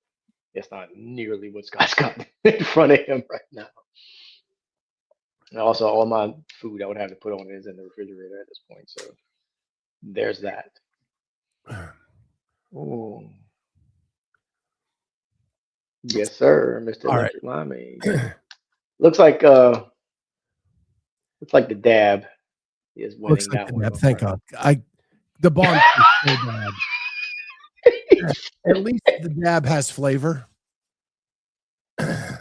it's not nearly what Scott's got in front of him right now. And also, all my food I would have to put on is in the refrigerator at this point. So there's that. Oh, yes, sir, Mr. All Electric Limeade. Looks like the dab is winning. Looks like that the one. dab. Thank God. The bomb is so bad. At least the dab has flavor.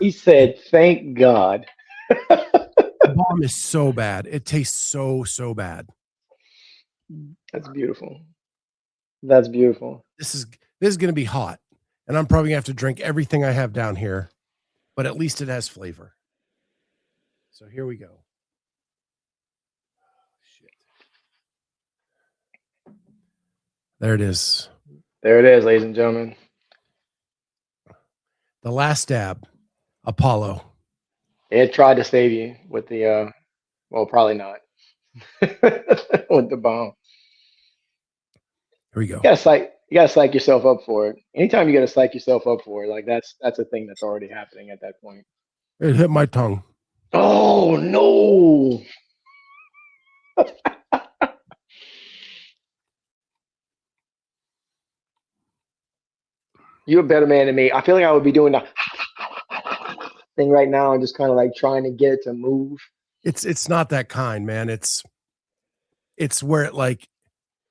He said, "Thank God." The bomb is so bad. It tastes so bad. That's beautiful. That's beautiful. This is going to be hot, and I'm probably going to have to drink everything I have down here, but at least it has flavor. So here we go. Shit. There it is. There it is, ladies and gentlemen. The last dab, Apollo. It tried to save you with the well, probably not. With the bomb. Here we go. You gotta psych yourself up for it. Anytime you gotta psych yourself up for it, like that's a thing that's already happening at that point. It hit my tongue. Oh no. You're a better man than me. I feel like I would be doing the thing right now and just kind of like trying to get it to move. It's not that kind, man. It's where it, like,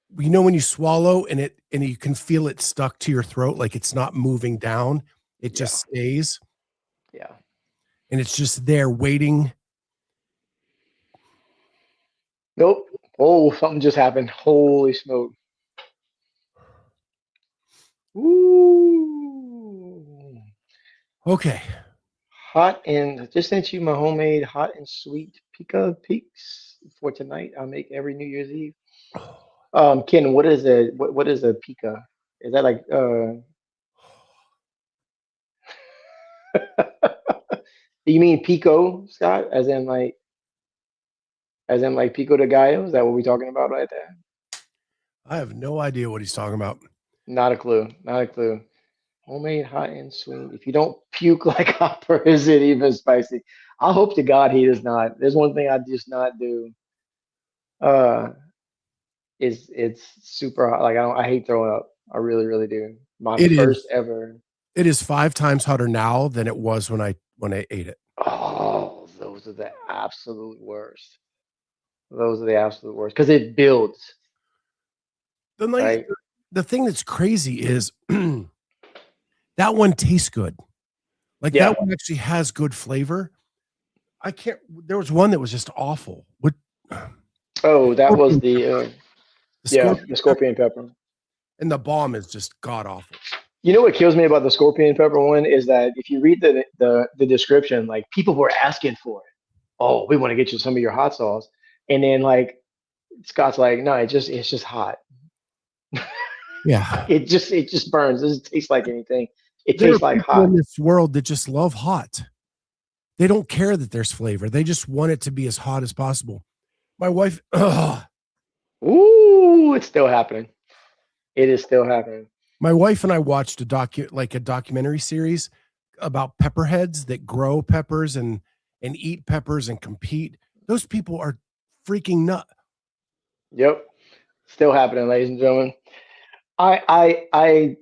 when you swallow and you can feel it stuck to your throat, like it's not moving down. It just stays. Yeah. And it's just there waiting. Nope. Oh, something just happened. Holy smoke. Ooh. Okay. Hot and just sent you my homemade hot and sweet pica peaks for tonight. I make every New Year's Eve. Ken, what is a pica? Is that like you mean pico, Scott? As in like pico de gallo? Is that what we're talking about right there? I have no idea what he's talking about. Not a clue. Not a clue. Homemade hot and sweet. If you don't puke like Hopper, is it even spicy? I hope to God he does not. There's one thing I just not do. Uh, is it's super hot. Like I hate throwing up. I really, really do. My It first is. ever. It is 5 times hotter now than it was when I ate it. Oh, those are the absolute worst. Those are the absolute worst because it builds, Then like right? the thing that's crazy is that one tastes good. Like Yeah. that one actually has good flavor. There was one that was just awful. What Oh, that was the the scorpion pepper. and the bomb is just god awful. You know what kills me about the scorpion pepper one is that if you read the description, like people were asking for it. Oh, we want to get you some of your hot sauce, and then like Scott's like, no, it's just hot. Yeah. It just burns. It doesn't taste like anything. It There are tastes like people hot. in this world that just love hot. They don't care that there's flavor. They just want it to be as hot as possible. My wife, Ooh, it's still happening. It is still happening. my wife and I watched a documentary series about pepperheads that grow peppers and eat peppers and compete. Those people are freaking nut. Yep, still happening, ladies and gentlemen. I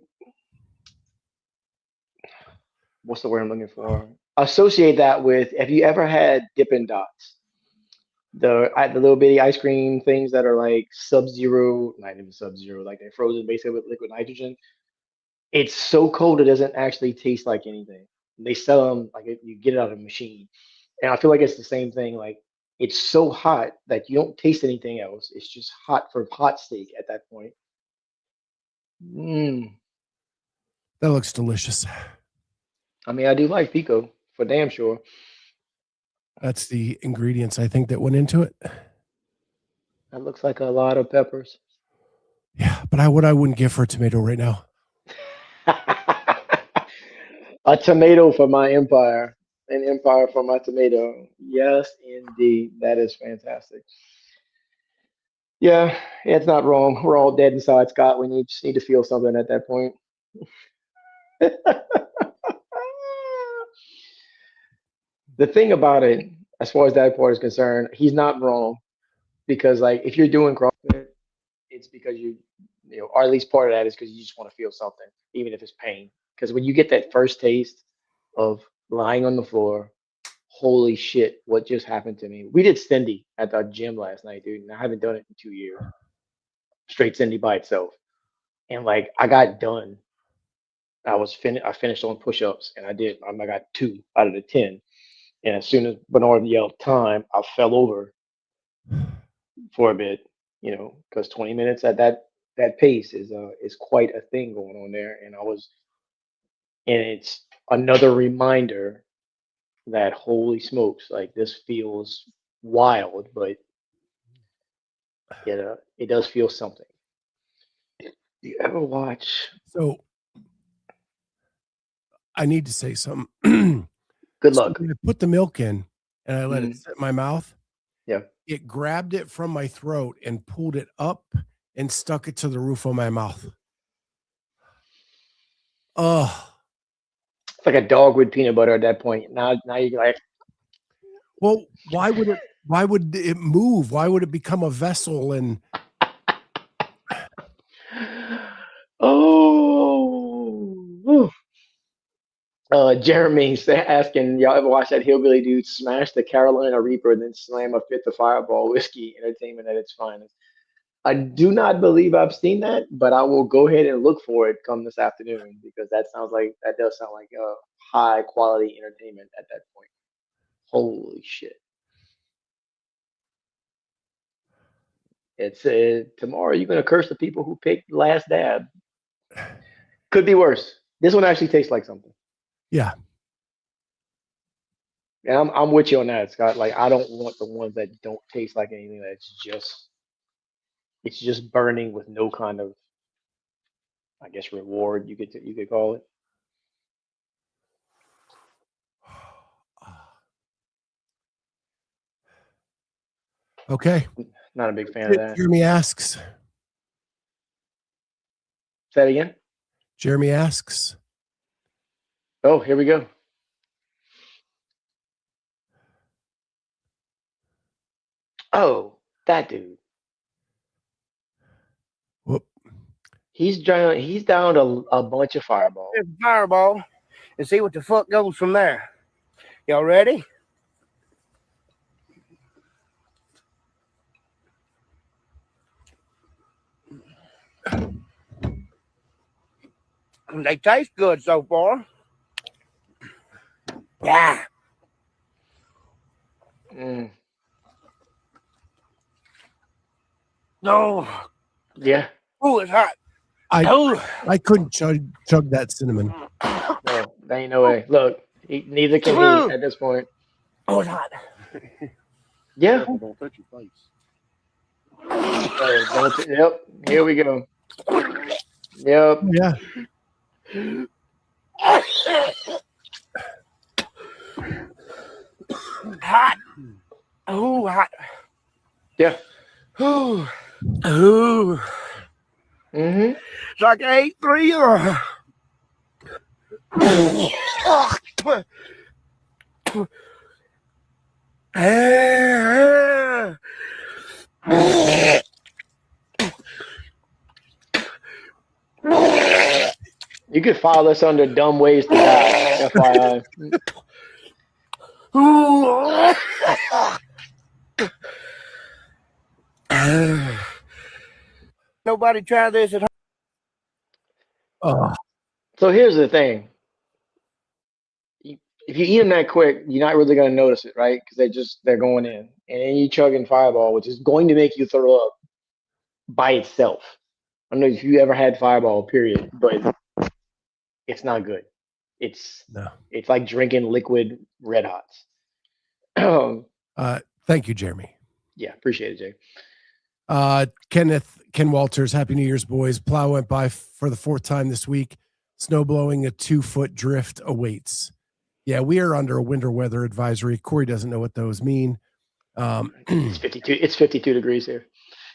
what's the word I'm looking for? Associate that with, have you ever had Dippin' Dots? The little bitty ice cream things that are like sub-zero, not even sub-zero, like they're frozen basically with liquid nitrogen. It's so cold it doesn't actually taste like anything. They sell them like you get it out of a machine, and I feel like it's the same thing. Like it's so hot that you don't taste anything else. It's just hot for hot steak at that point. Mm. That looks delicious. I mean, I do like pico for damn sure. That's the ingredients I think that went into it. That looks like a lot of peppers. Yeah, but I wouldn't give for a tomato right now. A tomato for my empire, an empire for my tomato. Yes, indeed. That is fantastic. Yeah, it's not wrong. We're all dead inside, Scott. Just need to feel something at that point. The thing about it, as far as that part is concerned, he's not wrong because, like, if you're doing CrossFit, it's because or at least part of that is because you just want to feel something, even if it's pain. Because when you get that first taste of lying on the floor, holy shit, what just happened to me? We did Cindy at the gym last night, dude, and I haven't done it in 2 years. Straight Cindy by itself. And like I got done. I finished on push-ups and I got 2 out of the 10. And as soon as Bernard yelled time, I fell over for a bit, because 20 minutes at that pace is quite a thing going on there. And it's another reminder that holy smokes, like this feels wild, but it does feel something. Do you ever watch? So I need to say something. Good So luck. when I put the milk in and I let it Mhm. sit in my mouth, Yeah. it grabbed it from my throat and pulled it up and stuck it to the roof of my mouth. Oh, It's like a dog with peanut butter at that point. Now you're like, well, why would it move? Why would it become a vessel? And oh. Jeremy asking, y'all ever watch that hillbilly dude smash the Carolina Reaper and then slam a fifth of Fireball whiskey? Entertainment at its finest. I do not believe I've seen that, but I will go ahead and look for it come this afternoon because that does sound like high quality entertainment at that point. Holy shit! It's tomorrow. You're gonna curse the people who picked Last Dab. Could be worse. This one actually tastes like something. Yeah. And I'm with you on that, Scott. Like I don't want the ones that don't taste like anything. It's just burning with no kind of, I guess, reward you could call it. Okay. Not a big fan of that. Jeremy asks. Say that again. Jeremy asks. Oh, here we go. Oh, that dude. Whoop. He's down to a bunch of fireballs. Fireball and see what the fuck goes from there. Y'all ready? They taste good so far. Yeah. No. Yeah. Oh, it's hot. I couldn't chug that cinnamon. No, there ain't no way. Look, neither can he at this point. Oh, it's hot. Yeah. Don't touch your face. Yep. Here we go. Yep. Yeah. Hot. Oh, hot. Yeah. Oh. Oh. Mm-hmm. It's like I ate 3 or. You could file this under dumb ways to die, FYI. Nobody try this at home. Oh. So here's the thing. If you eat them that quick, you're not really going to notice it, right? Because they're going in. And then you chugging Fireball, which is going to make you throw up by itself. I don't know if you ever had Fireball, period, but it's not good. It's like drinking liquid Red Hots. Thank you, Jeremy. Yeah, appreciate it, Jay. Ken Walters, Happy New Year's, boys. Plow went by for the 4th time this week. Snow blowing, a 2-foot drift awaits. Yeah, we are under a winter weather advisory. Corey doesn't know what those mean. It's 52. It's 52 degrees here.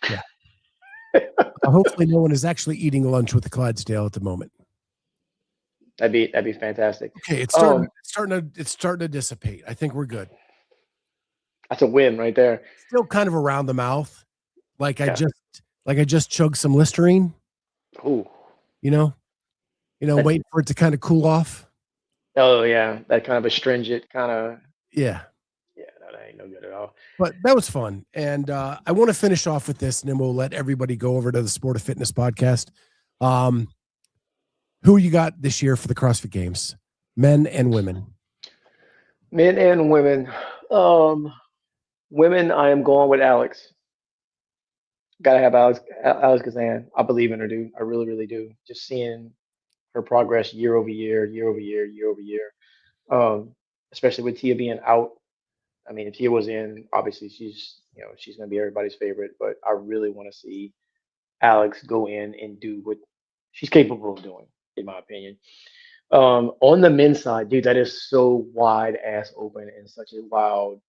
Yeah. Hopefully, no one is actually eating lunch with the Clydesdale at the moment. That'd be fantastic. Okay, it's starting to dissipate. I think we're good. That's a win right there. Still kind of around the mouth, like I just chugged some Listerine. Ooh, wait for it to kind of cool off. Oh yeah, that kind of astringent kind of. Yeah. Yeah, no, that ain't no good at all. But that was fun, and I want to finish off with this, and then we'll let everybody go over to the Sport of Fitness podcast. Who you got this year for the CrossFit Games, men and women? Men and women. Women, I am going with Alex. Gotta have Alex Kazan. I believe in her, dude. I really, really do. Just seeing her progress year over year, especially with Tia being out. I mean, if Tia was in, obviously she's going to be everybody's favorite, but I really want to see Alex go in and do what she's capable of doing, in my opinion. On the men's side, dude, that is so wide ass open and such a wild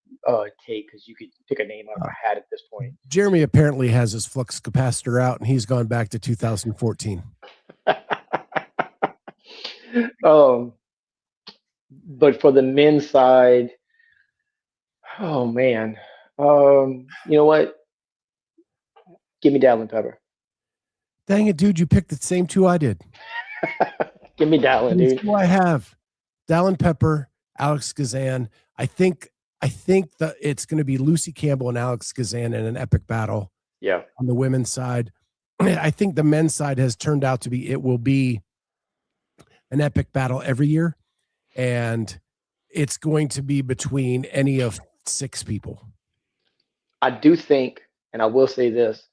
take because you could pick a name out of a hat at this point. Jeremy apparently has his flux capacitor out, and he's gone back to 2014. But for the men's side, oh man, you know what? Give me Dallin Pepper. Dang it, dude! You picked the same 2 I did. Give me Dallin, dude. Who I have Dallin Pepper, Alex Kazan. I think that it's going to be Lucy Campbell and Alex Kazan in an epic battle. Yeah. on the women's side. I think the men's side has turned out to be, it will be an epic battle every year. And it's going to be between any of 6 people. I do think, and I will say this,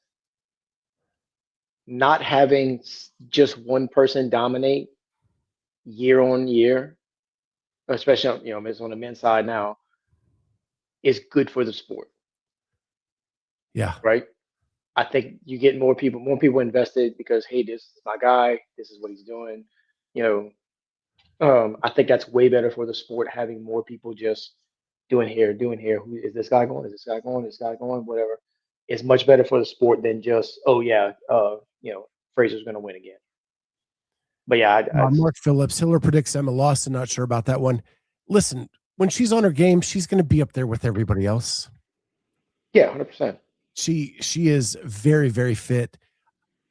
not having just one person dominate year on year, especially, it's on the men's side now, is good for the sport. Yeah. Right. I think you get more people invested because, hey, this is my guy. This is what he's doing. I think that's way better for the sport, having more people just doing here. Who is this guy going? Is this guy going? Is this guy going? Whatever. It's much better for the sport than just, oh yeah, Fraser's going to win again. But yeah, Mark Phillips, Hiller predicts Emma Lawson. Not sure about that one. Listen, when she's on her game, she's going to be up there with everybody else. Yeah, 100%. She is very, very fit.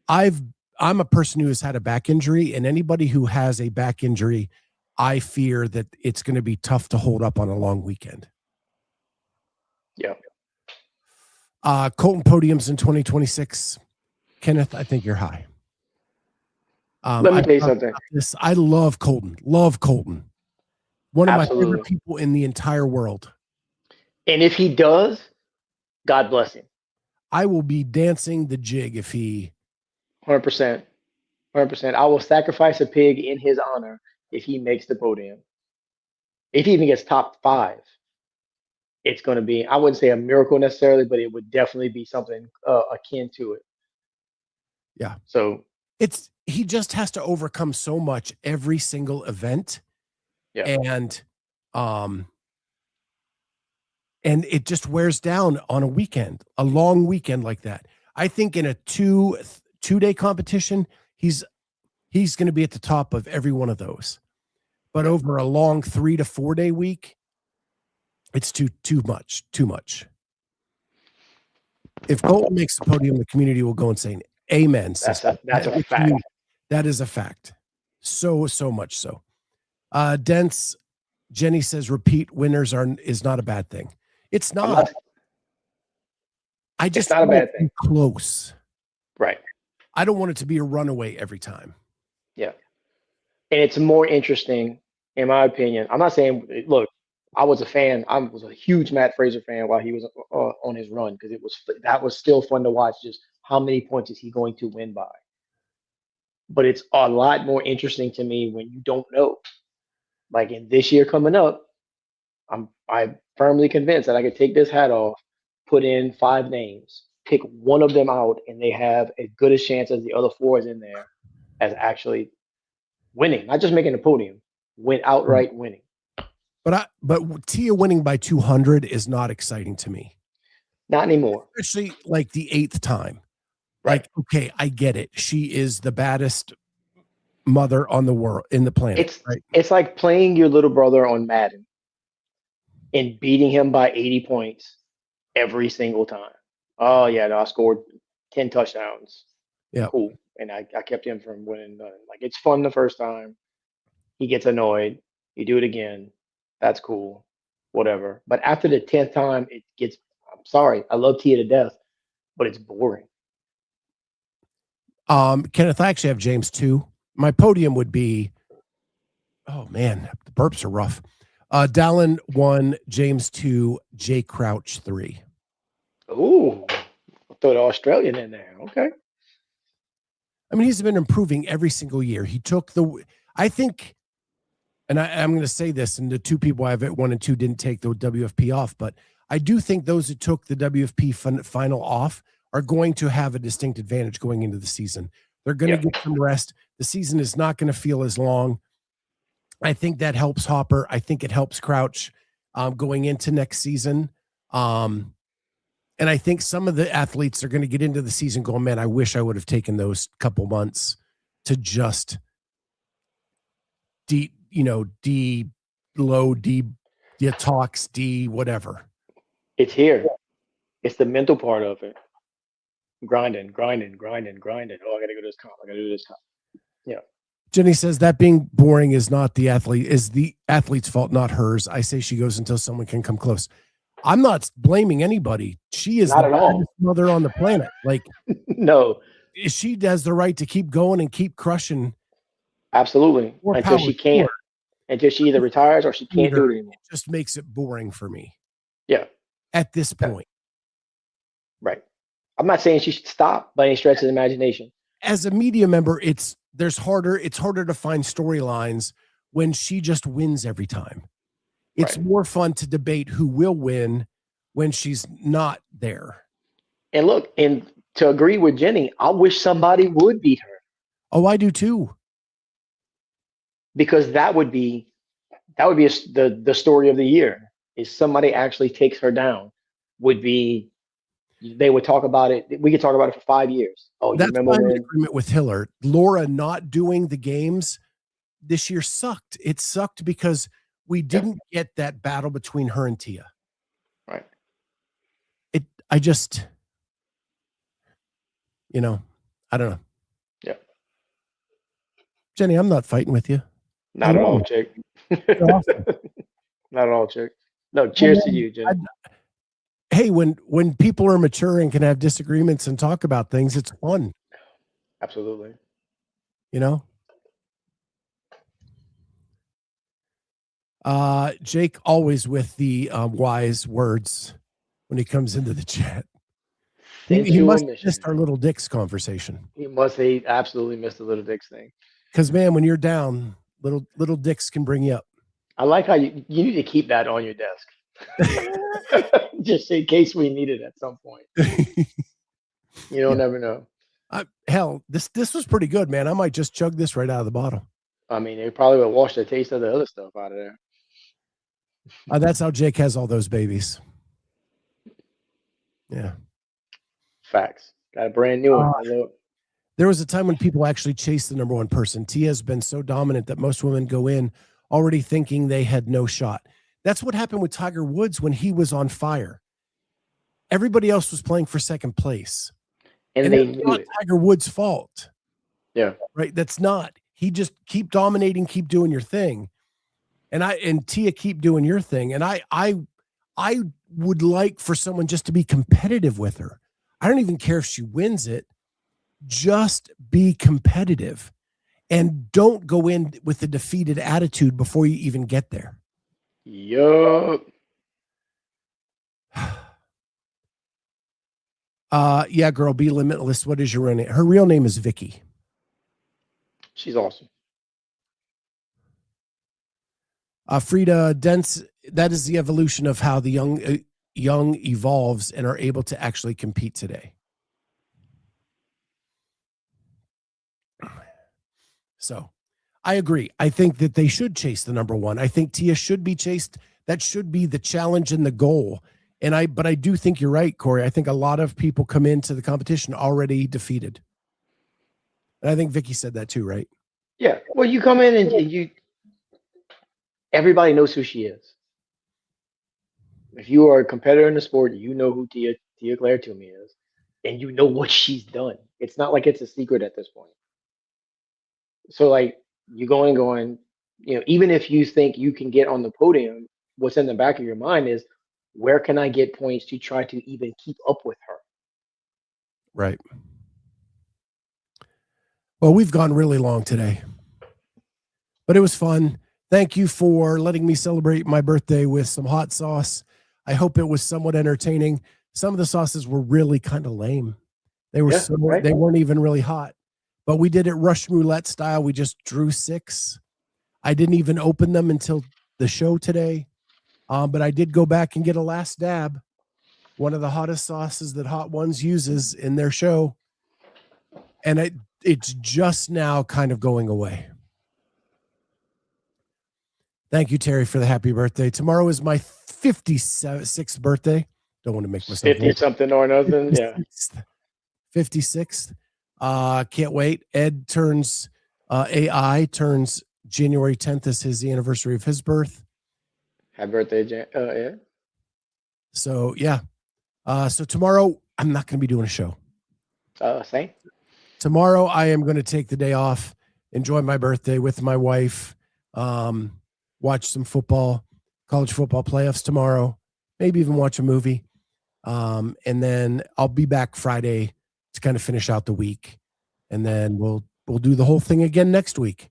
I'm a person who has had a back injury, and anybody who has a back injury, I fear that it's going to be tough to hold up on a long weekend. Yeah. Colton podiums in 2026. Kenneth, I think you're high. Let me tell you something. I love Colton. One of Absolutely. my favorite people in the entire world. And if he does, God bless him. I will be dancing the jig if he. 100%. 100%. I will sacrifice a pig in his honor if he makes the podium. If he even gets top 5, it's going to be, I wouldn't say a miracle necessarily, but it would definitely be something akin to it. Yeah. So he just has to overcome so much every single event. Yeah. And it just wears down on a weekend, a long weekend like that. I think in a two-day competition, he's going to be at the top of every one of those. But over a long 3 to 4 day week, it's too much. If Colton makes the podium, the community will go insane. Amen. That's a fact. That is a fact. So much so. Dense Jenny says repeat winners is not a bad thing. It's not. It's not a bad thing. Close. Right. I don't want it to be a runaway every time. Yeah. And it's more interesting, in my opinion. I'm not saying, look, I was a fan. I was a huge Matt Fraser fan while he was on his run, because that was still fun to watch, just how many points is he going to win by. But it's a lot more interesting to me when you don't know. Like in this year coming up, I'm firmly convinced that I could take this hat off, put in 5 names, pick one of them out, and they have as good a chance as the other 4 is in there as actually winning, not just making the podium, outright winning. But Tia winning by 200 is not exciting to me. Not anymore. Especially like the 8th time. Right. Like, okay, I get it. She is the baddest mother on the world, in the planet. It's like playing your little brother on Madden and beating him by 80 points every single time. Oh yeah, no, I scored 10 touchdowns. Yeah. Cool. And I kept him from winning. Like, it's fun the first time. He gets annoyed. You do it again. That's cool. Whatever. But after the 10th time, it gets, I'm sorry, I love Tia to death, but it's boring. Kenneth, I actually have James 2. My podium would be, oh man, the burps are rough. Dallin 1, James 2, Jay Crouch 3. Ooh, I'll throw the Australian in there. Okay. I mean, he's been improving every single year. He took I think, and I'm going to say this, and the 2 people I have at 1 and 2 didn't take the WFP off, but I do think those who took the WFP final off are going to have a distinct advantage going into the season. They're going to get some rest. The season is not going to feel as long. I think that helps Hopper. I think it helps Crouch going into next season. And I think some of the athletes are going to get into the season going, man, I wish I would have taken those couple months to just detox, whatever. It's here. It's the mental part of it. Grinding. Oh, I got to go to this comp. Yeah. Jenny says that being boring is the athlete's fault, not hers. I say she goes until someone can come close. I'm not blaming anybody. She is Not the at all. baddest mother on the planet. Like, No, she has the right to keep going and keep crushing. absolutely. More Until power she to can't. her. Until she either retires or she can't do it It anymore. just makes it boring for me Yeah, at this point. right. I'm not saying she should stop by any stretch of the imagination. As a media member, it's harder to find storylines when she just wins every time. It's Right. more fun to debate who will win when she's not there. And look, and to agree with Jenny, I wish somebody would beat her, Oh, I do too. because that would be the story of the year. Is somebody actually takes her down? They would talk about it. We could talk about it for 5 years. Oh, you That's remember why I'm in when? agreement with Hiller. Laura not doing the games this year sucked. It sucked because we didn't get that battle between her and Tia. Right. I just, I don't know. Yeah. Jenny, I'm not fighting with you. Not at all, chick. Awesome. Not at all, chick. No, cheers to you, Jenny. Hey, when people are mature and can have disagreements and talk about things, it's fun. Absolutely. Jake always with the wise words when he comes into the chat. He must have missed our little dicks conversation. He absolutely missed the little dicks thing. Because man, when you're down, little dicks can bring you up. I like how you need to keep that on your desk. Just in case we need it at some point. You don't never know. Hell, this was pretty good, man. I might just chug this right out of the bottle. I mean, it probably would wash the taste of the other stuff out of there. That's how Jake has all those babies. Yeah. Facts. Got a brand new one. There was a time when people actually chased the number one person. Tia has been so dominant that most women go in already thinking they had no shot. That's what happened with Tiger Woods when he was on fire. Everybody else was playing for second place. And they it's knew not it. Tiger Woods' fault. Yeah. Right? That's not. He just keep dominating, keep doing your thing. And Tia, keep doing your thing. And I would like for someone just to be competitive with her. I don't even care if she wins it. Just be competitive and don't go in with a defeated attitude before you even get there. Yup. Yeah, girl, be limitless. What is your real name? Her real name is Vicky. She's awesome. Frida Dents, that is the evolution of how the young evolves and are able to actually compete today. So I agree. I think that they should chase the number one. I think Tia should be chased. That should be the challenge and the goal. But I do think you're right, Corey. I think a lot of people come into the competition already defeated. And I think Vicky said that too, right? Yeah. Well, you come in and everybody knows who she is. If you are a competitor in the sport, you know who Tia Claire Toomey is, and you know what she's done. It's not like it's a secret at this point. So, like, you going, even if you think you can get on the podium, what's in the back of your mind is, where can I get points to try to even keep up with her? Right. Well, we've gone really long today, but it was fun. Thank you for letting me celebrate my birthday with some hot sauce. I hope it was somewhat entertaining. Some of the sauces were really kind of lame. They were they weren't even really hot, but we did it Russian roulette style. We just drew 6. I didn't even open them until the show today. But I did go back and get a last dab, one of the hottest sauces that Hot Ones uses in their show. And it's just now kind of going away. Thank you, Terry, for the happy birthday. Tomorrow is my 56th birthday. Don't want to make myself 50 something or nothing. 56th. Can't wait. Ed turns AI turns January 10th is the anniversary of his birth. Happy birthday, Ed. So yeah. So tomorrow I'm not going to be doing a show. Same. Tomorrow I am going to take the day off, enjoy my birthday with my wife, watch some football, college football playoffs tomorrow, maybe even watch a movie. And then I'll be back Friday to kind of finish out the week. And then we'll do the whole thing again next week.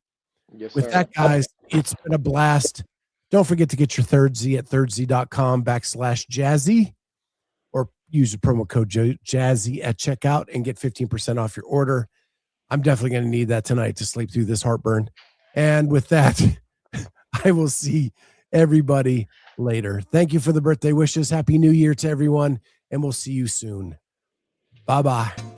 Yes, With sir. that, guys, it's been a blast. Don't forget to get your Third Z at thirdz.com/Jazzy, or use the promo code Jazzy at checkout and get 15% off your order. I'm definitely going to need that tonight to sleep through this heartburn. And with that, I will see everybody later. Thank you for the birthday wishes. Happy New Year to everyone, and we'll see you soon. Bye-bye.